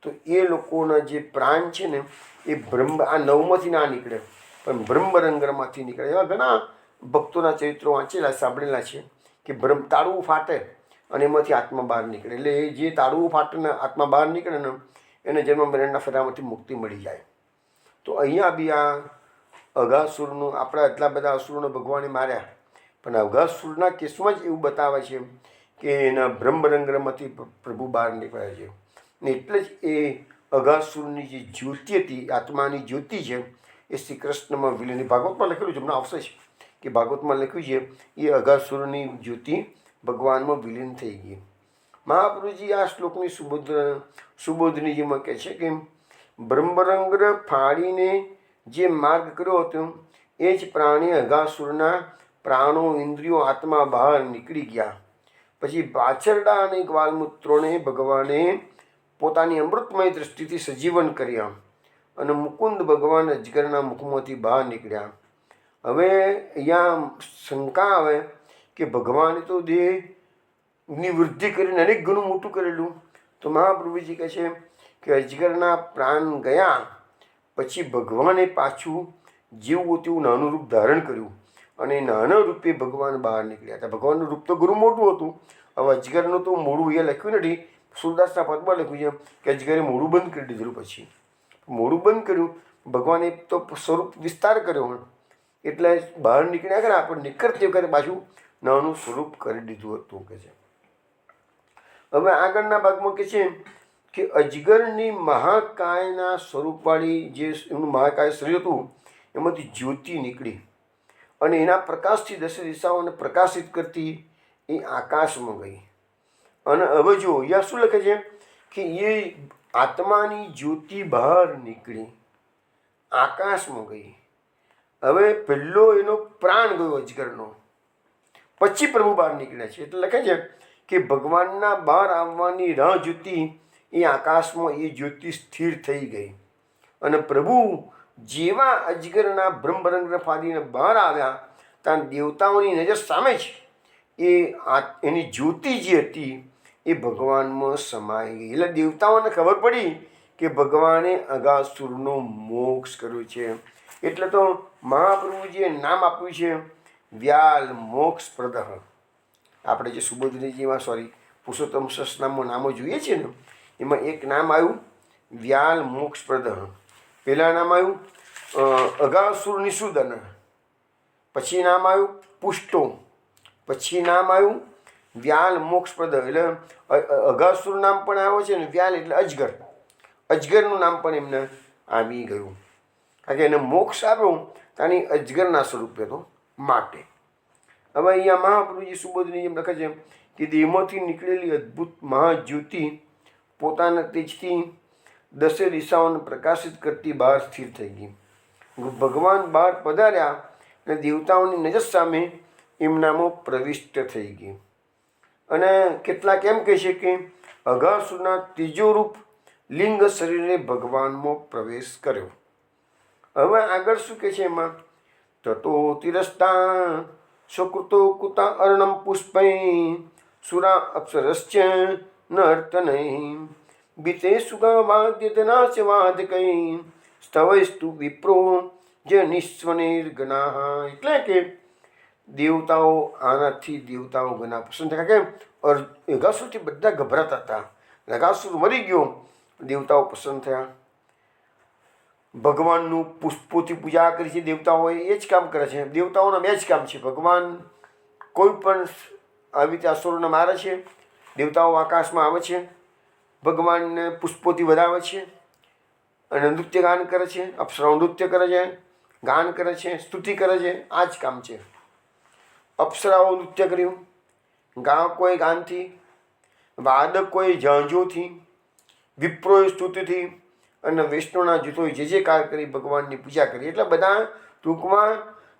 તો એ લોકોના જે પ્રાણ છે ને એ આ 9માંથી ના નીકળે, પણ બ્રહ્મરંગમાંથી નીકળે. એવા ઘણા ભક્તોના ચરિત્રો વાંચેલા સાંભળેલા છે કે તાળવું ફાટે અને એમાંથી આત્મા બહાર નીકળે. એટલે એ જે તાળવું ફાટે ને આત્મા બહાર નીકળે ને એને જન્મ મરણના ફેરામાંથી મુક્તિ મળી જાય. તો અહીંયા બી આ અઘાસુરનું, આપણા એટલા બધા અસુરોને ભગવાને માર્યા, પણ અઘાસુરના કેસમાં જ એવું બતાવે છે કે એના બ્રહ્મરંગમાંથી પ્રભુ બહાર નીકળ્યા છે. ને એટલે જ એ અઘાસુરની જે જ્યોતિ હતી, આત્માની જ્યોતિ છે, એ શ્રી કૃષ્ણમાં વિલીન. ભાગવતમાં લખેલું છે, હમણાં આવશે છે કે ભાગવતમાં લખ્યું છે એ અઘાસુરની જ્યોતિ ભગવાનમાં વિલીન થઈ ગઈ. મહાપ્રભુજી આ શ્લોકની સુબોધનીજીમાં કહે છે કે બ્રહ્મરંગ ફાડીને જે માર્ગ કર્યો હતો એ જ પ્રાણી અઘાસુરના પ્રાણો, ઇન્દ્રિયો, આત્મા બહાર નીકળી ગયા. પછી પાછરડા અને ગ્વાલમૂત્રોને ભગવાને પોતાની અમૃતમય દૃષ્ટિથી સજીવન કર્યા અને મુકુંદ ભગવાન અજગરના મુખમાંથી બહાર નીકળ્યા. હવે અહીંયા શંકા આવે કે ભગવાને તો દેહની વૃદ્ધિ કરીને અનેક ઘણું મોટું કરેલું. તો મહાપ્રભુજી કહે છે કે અજગરના પ્રાણ ગયા પછી ભગવાને પાછું જેવું તેવું નાનું રૂપ ધારણ કર્યું અને નાના રૂપે ભગવાન બહાર નીકળ્યા હતા. ભગવાનનું રૂપ તો ઘણું મોટું હતું. હવે અજગરનું તો મોઢું એ લખ્યું નથી, સુરદાસના પદમાં લખ્યું છે કે અજગરે મોઢું બંધ કરી દીધેલું. પછી મોઢું બંધ કર્યું, ભગવાને તો સ્વરૂપ વિસ્તાર કર્યો એટલે બહાર નીકળ્યા કરે, આપણે નીકળતી વખતે પાછું નાનું સ્વરૂપ કરી દીધું હતું કે છે. હવે આગળના ભાગમાં કહે છે કે અજગરની મહાકાયના સ્વરૂપવાળી જે એમનું મહાકાય શરીર હતું એમાંથી જ્યોતિ નીકળી અને એના પ્રકાશથી દસ દિશાઓને પ્રકાશિત કરતી એ આકાશમાં ગઈ. અને હવે જો અહીંયા શું લખે છે કે એ આત્માની જ્યોતિ બહાર નીકળી, આકાશમાં ગઈ. હવે પહેલો એનો પ્રાણ ગયો અજગરનો, પછી પ્રભુ બહાર નીકળ્યા છે. એટલે લખે છે કે ભગવાનના બહાર આવવાની રાહ જોતી એ આકાશમાં એ જ્યોતિ સ્થિર થઈ ગઈ અને પ્રભુ જેવા અજગરના બ્રહ્મરંગ ફાડીને બહાર આવ્યા ત્યાં દેવતાઓની નજર સામે જ એની જ્યોતિ જે હતી એ ભગવાનમાં સમાઈ ગઈ. એટલે દેવતાઓને ખબર પડી કે ભગવાને અગાસુરનો મોક્ષ કર્યો છે. એટલે તો મહાપ્રભુજીએ નામ આપ્યું છે વ્યાલ મોક્ષપ્રદ. આપણે જે સુબોધનીજીમાં પુરુષોત્તમ સહસ્રનામમાં નામો જોઈએ છે ને, એમાં એક નામ આવ્યું વ્યાલ મોક્ષપ્રદ, પહેલાં નામ આવ્યું અગાસુર નિષૂદન, પછી નામ આવ્યું પુષ્ટો, પછી નામ આવ્યું વ્યાલ મોક્ષપ્રદ. એટલે અગાસુર નામ પણ આવ્યો છે ને વ્યાલ એટલે અજગર, અજગરનું નામ પણ એમને આવી ગયું કારણ કે એને મોક્ષ આપ્યો તાની અજગરના સ્વરૂપે તો માટે. હવે અહીંયા મહાપ્રભુજી સુબોધની જેમ લખે છે કે દેહમાંથી નીકળેલી અદ્ભુત મહાજ્યોતિ પોતાના તેજથી દસે દિશાઓને પ્રકાશિત કરતી બહાર સ્થિર થઈ ગઈ. ભગવાન બહાર પધાર્યા અને દેવતાઓની નજર સામે એમનામાં પ્રવિષ્ટ થઈ ગઈ. અને કેટલાક એમ કહે છે કે અઘાસુરના ત્રીજો રૂપ લિંગ શરીરે ભગવાનમાં પ્રવેશ કર્યો. હવે આગળ શું કહે છે એમાં? તતો તિરસ્તા સ્વકૃતો કુતા અર્ણમ પુષ્પૈ સુરા અપ્સરશ્ચ નર્તનૈ બીતે સુગા વાદ્યતનાચ વાદકૈ સ્તવૈસ્તુ વિપ્રો જ નિસ્વનિર્ગના. એટલે કે દેવતાઓ આનાથી દેવતાઓ ઘણા પસંદ થયા. કે અઘાસુરથી બધા ગભરાતા હતા. અઘાસુર મરી ગયો, દેવતાઓ પસંદ થયા. ભગવાનનું પુષ્પોથી પૂજા કરી છે દેવતાઓએ, એ જ કામ કરે છે. દેવતાઓના બે જ કામ છે. ભગવાન કોઈ પણ આવી રીતે અસુરોને મારે છે, દેવતાઓ આકાશમાં આવે છે, ભગવાનને પુષ્પોથી વધાવે છે અને નૃત્ય ગાન કરે છે. અપ્સરાઓ નૃત્ય કરે છે, ગાન કરે છે, સ્તુતિ કરે છે. આ જ કામ છે. અપ્સરાઓ નૃત્ય કર્યું, ગાયકોએ ગાનથી, વાદકોએ ઝાંઝોથી, વિપ્રોએ સ્તુતિથી અને વૈષ્ણવના જૂથોએ જે જે કાર કરી ભગવાનની પૂજા કરી. એટલે બધા ટૂંકમાં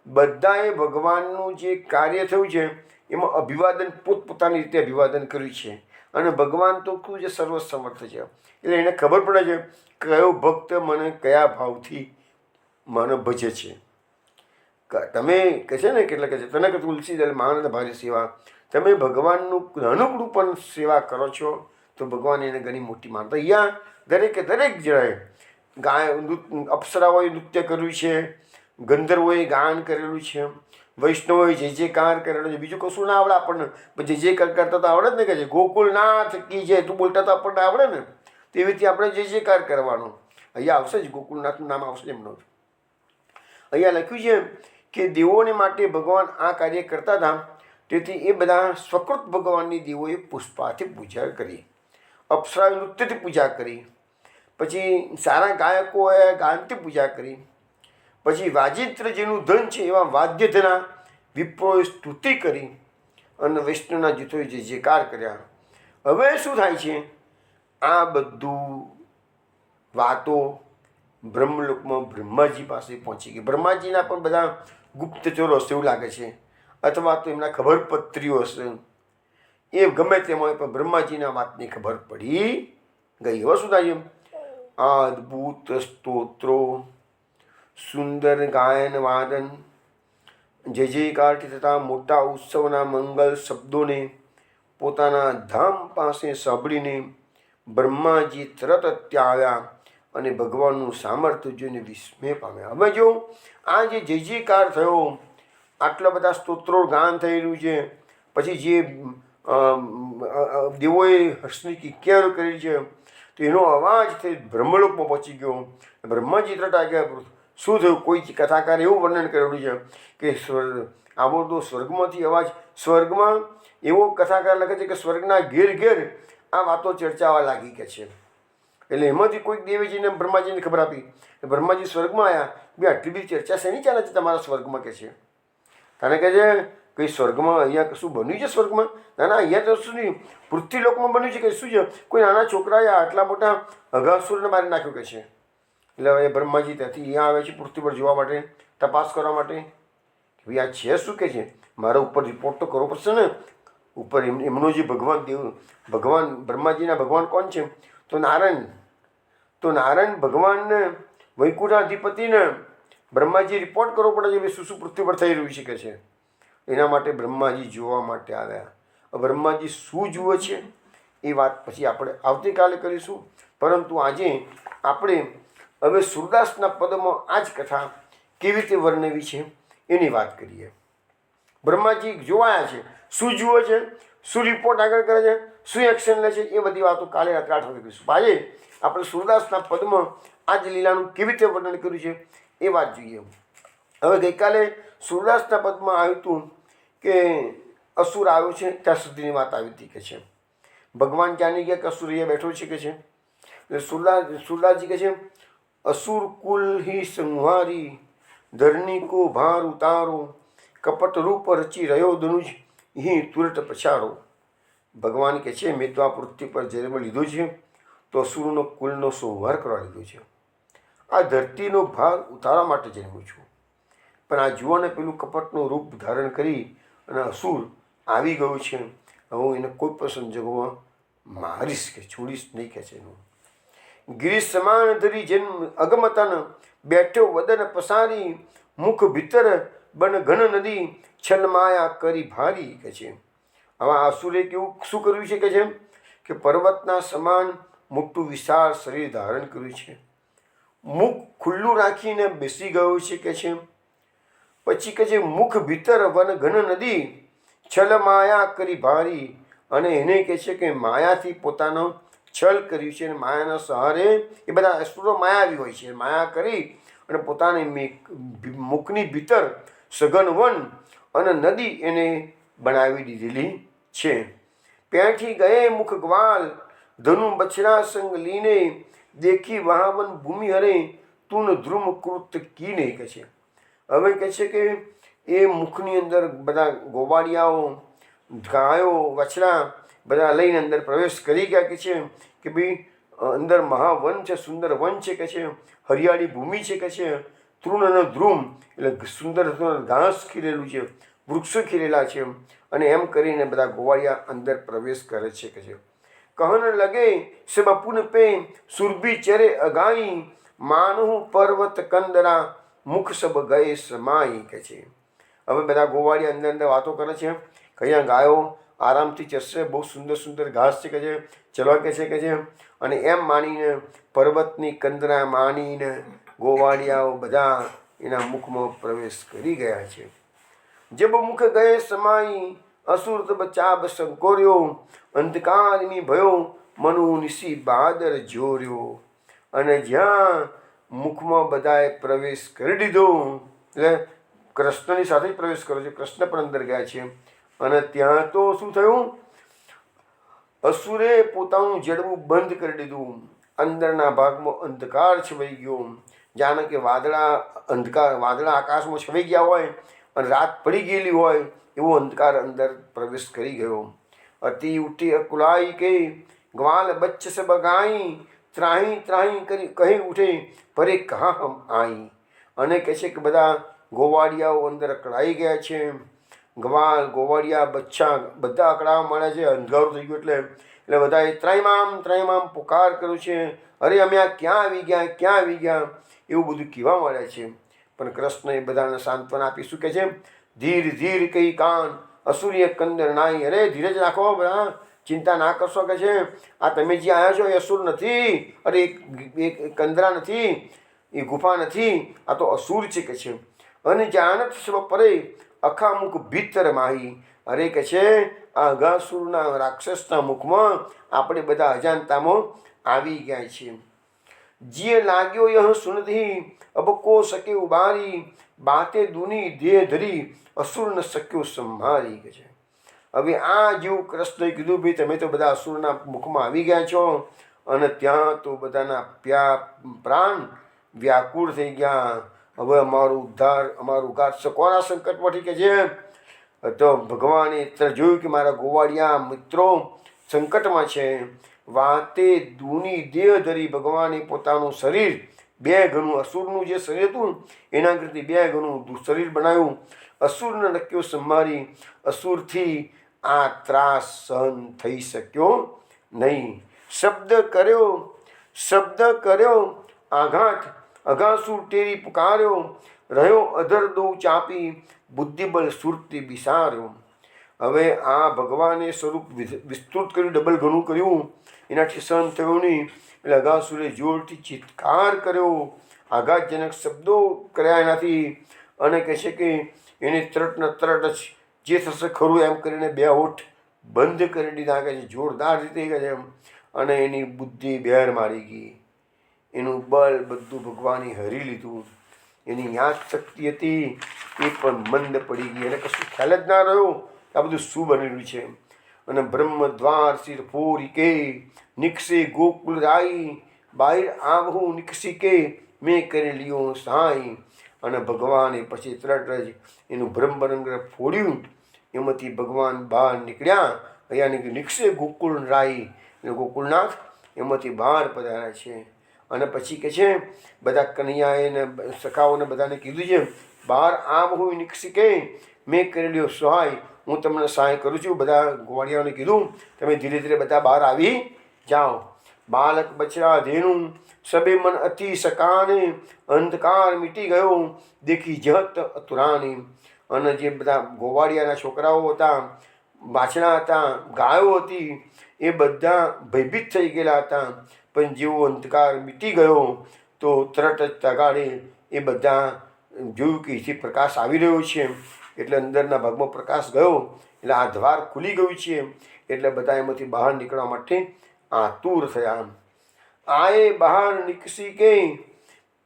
બધાએ ભગવાનનું જે કાર્ય થયું છે એમાં અભિવાદન પોતપોતાની રીતે અભિવાદન કર્યું છે. અને ભગવાન તો શું છે? સર્વસમર્થ છે. એટલે એને ખબર પડે છે કયો ભક્ત મને કયા ભાવથી મને ભજે છે. તમે કહે છે ને કેટલા કહે છે તને કે તુલસી દલ માનદ ભારી સેવા, તમે ભગવાનનું નાનકડું પણ સેવા કરો છો તો ભગવાન એને ઘણી મોટી માનતા. અહીંયા દરેકે દરેક જણાએ અપ્સરાઓએ નૃત્ય કર્યું છે, ગંધર્વોએ ગાન કરેલું છે, વૈષ્ણવોએ જે જે કાર કરેલો છે. બીજું કશું ના આવડે આપણને, પણ જે કરતા તો આવડે જ ને. કે છે ગોકુલનાથ કી જય, તું બોલતા તો આપણને આવડે ને. તેવી રીતે આપણે જે કાર કરવાનો. અહીંયા આવશે જ, ગોકુલનાથનું નામ આવશે એમનો. અહીંયા લખ્યું છે કે દેવોને માટે ભગવાન આ કાર્ય કરતા હતા, તેથી એ બધા સ્વકૃત ભગવાનની દેવોએ પુષ્પાથી પૂજા કરી, અપ્સરાએ નૃત્યથી પૂજા કરી, પછી સારા ગાયકોએ ગાનથી પૂજા કરી, પછી વાજિત્ર જેનું ધન છે એવા વાદ્યધના વિપ્રોએ સ્તુતિ કરી અને વૈષ્ણવના જૂથોએ જે જે કાર કર્યા. હવે શું થાય છે? આ બધું વાતો બ્રહ્મલોકમાં બ્રહ્માજી પાસે પહોંચી ગઈ. બ્રહ્માજીના પણ બધા ગુપ્તચરો હશે એવું લાગે છે, અથવા તો એમના ખબરપત્રીઓ હશે. એ ગમે તેમ હોય પણ બ્રહ્માજીના વાતની ખબર પડી ગઈ. હવે શું થાય? આ અદ્ભુત સ્તોત્રો, સુંદર ગાયન વાદન, જય જયકારથી થતા મોટા ઉત્સવના મંગલ શબ્દોને પોતાના ધામ પાસે સાંભળીને બ્રહ્માજી તરત ત્યાં આવ્યા અને ભગવાનનું સામર્થ્ય જોઈને વિસ્મય પામ્યા. હવે જો આ જે જય જયકાર થયો, આટલા બધા સ્તોત્રો ગાન થયેલું છે, પછી જે દેવોએ હર્ષની કિક્યારો કરી છે, તો એનો અવાજ થઈ બ્રહ્મલોકમાં પહોંચી ગયો. બ્રહ્માજી તરત આવ્યા. શું થયું? કોઈ કથાકારે એવું વર્ણન કરેલું છે કે આવો તો સ્વર્ગમાંથી અવાજ, સ્વર્ગમાં એવો કથાકાર લખે છે કે સ્વર્ગના ઘેર ઘેર આ વાતો ચર્ચાવા લાગી કે છે. એટલે એમાંથી કોઈક દેવીજીને બ્રહ્માજીને ખબર આપી. બ્રહ્માજી સ્વર્ગમાં આવ્યા, બે આટલી બધી ચર્ચા શેની ચાલે છે તમારા સ્વર્ગમાં કે છે? તને કહે છે કંઈ સ્વર્ગમાં અહીંયા કશું બન્યું છે? સ્વર્ગમાં ના ના, અહીંયા તો શું નહીં, પૃથ્વીલોકમાં બન્યું છે કે શું છે? કોઈ નાના છોકરાએ આટલા મોટા અઘાસુરને મારી નાખ્યો કે છે. એટલે હવે બ્રહ્માજી ત્યાંથી અહીંયા આવે છે પૃથ્વી પર જોવા માટે, તપાસ કરવા માટે કે ભાઈ આ છે શું કે છે. મારા ઉપર રિપોર્ટ તો કરવો પડશે ને. ઉપર એમનો જે ભગવાન બ્રહ્માજીના ભગવાન કોણ છે? તો નારાયણ ભગવાનને વૈકુંઠાધિપતિને બ્રહ્માજી રિપોર્ટ કરવો પડે છે કે શું શું પૃથ્વી પર થઈ રહ્યું છે કે છે. એના માટે બ્રહ્માજી જોવા માટે આવ્યા. બ્રહ્માજી શું જુએ છે એ વાત પછી આપણે આવતીકાલે કરીશું. પરંતુ આજે આપણે હવે સૂરદાસના પદમાં આ જ કથા કેવી રીતે વર્ણવી છે એની વાત કરીએ. બ્રહ્માજી જોવાયા છે, શું જુએ છે, શું રિપોર્ટ આગળ કરે છે, શું એક્શન લે છે, એ બધી વાતો કાલે રાત્રે 8 વાગે કરીશું. આજે આપણે સૂરદાસના પદમાં આ જ લીલાનું કેવી રીતે વર્ણન કર્યું છે એ વાત જોઈએ. હવે ગઈકાલે સૂરદાસના પદમાં આવ્યું હતું કે અસુર આવ્યો છે, ત્યાં સુધીની વાત આવી હતી કે છે ભગવાન જાણી ગયા કે અસુર અહીંયા બેઠો છે કે છે. એટલે સૂરદાસજી કહે છે અસુર કુલ હી સંહારી ધરણી કો ભાર ઉતારો કપટ રૂપ રચી રહ્યો ધનુજ હી તુરત પછારો. ભગવાન કહે છે મેં તો આ પૃથ્વી પર જન્મ લીધો છે તો અસુરનો કુલનો સંહાર કરવા લીધો છે. આ ધરતીનો ભાર ઉતારવા માટે જન્મ્યો છું. પણ આ જુઓને પેલું કપટનું રૂપ ધારણ કરી અને અસુર આવી ગયું છે. હું એને કોઈ પણ સંજોગોમાં મારીશ કે છોડીશ નહીં કે છે. એનું ગિરી સમાન ધરી જન્મ અગમતન બેઠો વદન પસારી મુખ ભીતર બન ઘન નદી છલ માયા કરી ભારી કે છે. આવા અસુરે કેવું શું કર્યું છે કે પર્વતના સમાન મોટું વિશાળ શરીર ધારણ કર્યું છે. મુખ ખુલ્લું રાખીને બેસી ગયો છે કે છે. પછી કે છે મુખ ભીતર વન ઘન નદી છલ માયા કરી ભારી. અને એને કહે છે કે માયાથી પોતાનો છલ કર્યું છે. અને માયાના સહારે એ બધા અસુરો માયાવી હોય છે. માયા કરી અને પોતાની મુખની ભીતર સઘન વન અને નદી એને બનાવી દીધેલી છે. પેઠી ગયે મુખ ગ્વાલ ધનુ બછડા સંગ લીને દેખી વહાવન ભૂમિ હરે તુન ધ્રુમ કૃત કીને કહે છે. હવે કહે છે કે એ મુખની અંદર બધા ગોવાળિયાઓ ગાયો વછડા બધા લઈને અંદર પ્રવેશ કરી ગયા કે ભાઈ અંદર મહાવન છે, સુંદર વન છે કે છે, હરિયાળી ભૂમિ છે કે છે, તૃણ અને ધ્રુમ એટલે સુંદર ઘાસ ખીલેલું છે, વૃક્ષો ખીલેલા છે. અને એમ કરીને બધા ગોવાળિયા અંદર પ્રવેશ કરે છે કે છે. કહન લગે સે બપુન પે સુરભી ચરે અગાઈ માનહુ પર્વત કંદરા મુખ સબ ગયે સમાઈ કે છે. હવે બધા ગોવાળિયા અંદર વાતો કરે છે કે અહીંયા ગાયો આરામથી ચરશે, બહુ સુંદર સુંદર ઘાસ છે કે છે, ચલવા કે છે. અને એમ માનીને પર્વતની કંદરા માનીને ગોવાળિયાઓ બધા એના મુખમાં પ્રવેશ કરી ગયા છે. જબ મુખ ગયે સમાઈ અસુર તબ ચાબ સંકોર્યો અંધકારની ભયો મનુ નિશી બહાદર જોર્યો. અને જ્યાં મુખમાં બધાએ પ્રવેશ કરી દીધો એટલે કૃષ્ણની સાથે જ પ્રવેશ કર્યો છે. કૃષ્ણ પણ અંદર ગયા છે. અને ત્યાં તો શું થયું, અસુરે પોતાનું જડવું બંધ કરી દીધું. અંદરના ભાગમાં અંધકાર છવાઈ ગયો. જાણે કે વાદળા આકાશમાં છવાઈ ગયા હોય અને રાત પડી ગયેલી હોય એવો અંધકાર અંદર પ્રવેશ કરી ગયો. અતિ ઉઠી અકુલાઈ કે ગ્વાલ બચ્ચ સે બગાઈ ત્રાહી ત્રાહી કરી કહી ઉઠે પરે કહા હમ આઈ. અને કહે છે કે બધા ગોવાળિયાઓ અંદર અકળાઈ ગયા છે. ગોવાળિયા બચ્ચા બધા અકળાવા મળ્યા છે. અંધારું થઈ ગયું એટલે બધાએ ત્રાઈમામ પુકાર કર્યું છે. અરે અમે આ ક્યાં આવી ગયા એવું બધું કહેવા મળ્યા છે. પણ કૃષ્ણએ બધાને સાંત્વના આપી. શું કહે છે, ધીર ધીર કઈ કાન અસુરીય કંદર નાઈ. અરે ધીરજ રાખો બધા, ચિંતા ના કરશો કે છે. આ તમે જે આવ્યા છો એ અસુર નથી, અરે એક કંદરા નથી, એ ગુફા નથી, આ તો અસુર છે કે છે. અને જાનત સ્વ પરે અખામુખ ભીતર માહી. અરે કે છે આ અઘાસુરના રાક્ષસના મુખમાં આપણે બધા અજાણતામાં આવી ગયા છીએ. જીએ લાગ્યો યહ સુનતી અબ કો સકે ઉબારી બાતે દુની દેહ ધરી અસુર ન શક્યો સંભારી કે છે. હવે આ જેવું કૃષ્ણએ કીધું ભાઈ તમે તો બધા અસુરના મુખમાં આવી ગયા છો. અને ત્યાં તો બધાના પ્રાણ વ્યાકુળ થઈ ગયા. હવે અમારું ઉદ્ધાર કોના સંકટમાંથી કે છે. તો ભગવાને જોયું કે મારા ગોવાળિયા મિત્રો સંકટમાં છે. વાતે દૂની દેહ ધરી ભગવાને પોતાનું શરીર 2 ગણું અસુરનું જે શરીર હતું એના કરતી 2 ગણું શરીર બનાવ્યું. અસુરને નક્યો સંભારી. અસુરથી આ ત્રાસ સહન થઈ શક્યો નહીં. શબ્દ કર્યો આઘાત, અઘાસુર ટેરી પુકાર્યો, રહ્યો અધર દો ચાપી, બુદ્ધિબળ સુરતી બિસાર્યો. હવે આ ભગવાને સ્વરૂપ વિસ્તૃત કર્યું, ડબલ ઘણું કર્યું, એનાથી સહન થયું નહીં એટલે અઘાસુરે જોરથી ચિત્કાર કર્યો, આઘાતજનક શબ્દો કર્યા એનાથી, અને કહે છે કે એને તરત જ જે થશે ખરું એમ કરીને બે હોઠ બંધ કરી દીધા, કહે છે જોરદાર રીતે કહે છે એમ, અને એની બુદ્ધિ બહેર મારી ગઈ, એનું બળ બધું ભગવાને હરી લીધું, એની યાદ શક્તિ હતી એ પણ મંદ પડી ગઈ, એને કશું ખ્યાલ જ ના રહ્યો આ બધું શું બનેલું છે. અને બ્રહ્મ દ્વાર શિર ફોરી કે નિકસે ગોકુલ રાઈ, બહાર આવહું નિકસી કે મેં કરી લ્યો સહાય. અને ભગવાને પછી તરત જ એનું બ્રહ્મરંગ ફોડ્યું, એમાંથી ભગવાન બહાર નીકળ્યા, અહીંયા નિકસે ગોકુલ રાઈ એટલે ગોકુલનાથ એમાંથી બહાર પધાર્યા છે. અને પછી કે છે બધા કનૈયાએ ને સખાઓને બધાને કીધું છે બહાર આમ હું નિક્ષિકે મેં કરેલ્યો સહાય, હું તમને સહાય કરું છું. બધા ગોવાળિયાઓને કીધું તમે ધીરે ધીરે બધા બહાર આવી જાઓ. બાલક બચરા ધેનું સબે મન અતિ સકાને, અંધકાર મીટી ગયો દેખી જહત અતુરાની. અને જે બધા ગોવાળિયાના છોકરાઓ હતા, વાછડા હતા, ગાયો હતી, એ બધા ભયભીત થઈ ગયેલા હતા. પણ જેવો અંધકાર મીટી ગયો તો તરત જ તગાડે એ બધા જોયું કે અહીંથી પ્રકાશ આવી રહ્યો છે, એટલે અંદરના ભાગમાં પ્રકાશ ગયો એટલે આ દ્વાર ખુલી ગયું છે, એટલે બધા એમાંથી બહાર નીકળવા માટે આતુર થયા. આએ બહાર નીકસી કે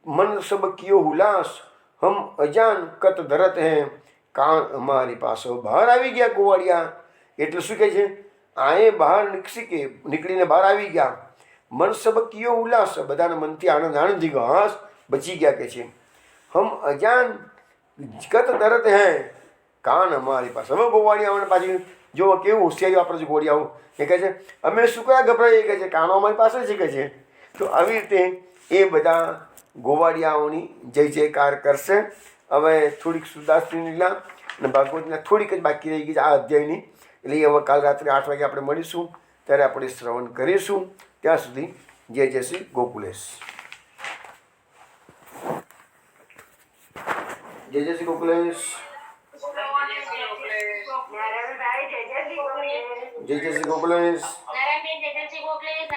મન સબ કિયો હુલાસ, હમ અજાન કત ધરત હે કાન અમારી પાસે. બહાર આવી ગયા ગોવાળિયા, એટલે શું કહે છે આએ બહાર નીકસી કે નીકળીને બહાર આવી ગયા, મન સબ કિયો ઉલ્લાસ, બધાના મનથી આનંદ થઈ ગયો, હાસ બચી ગયા કે છે. હમ અજાન કત દરત હે કાન અમારી પાસે. હવે ગોવાળિયાઓને પાછી જો કેવું હોશિયારી વાપરે છે ગોળિયાઓ, એ કહે છે અમે શું કયા ગભરાઈએ, કહે છે કાનો અમારી પાસે છે કહે છે. તો આવી રીતે એ બધા ગોવાળિયાઓની જય જયકાર કરશે. હવે થોડીક સુદાસની લીલા અને ભાગવતના થોડીક જ બાકી રહી ગઈ છે આ અધ્યાયની, એટલે હવે કાલ રાત્રે 8 વાગે આપણે મળીશું, ત્યારે આપણે શ્રવણ કરીશું. ત્યાં સુધી જય જય શ્રી ગોકુલેશ. જય જય શ્રી ગોકુલેશ. જય જય શ્રી ગોકુલેશ.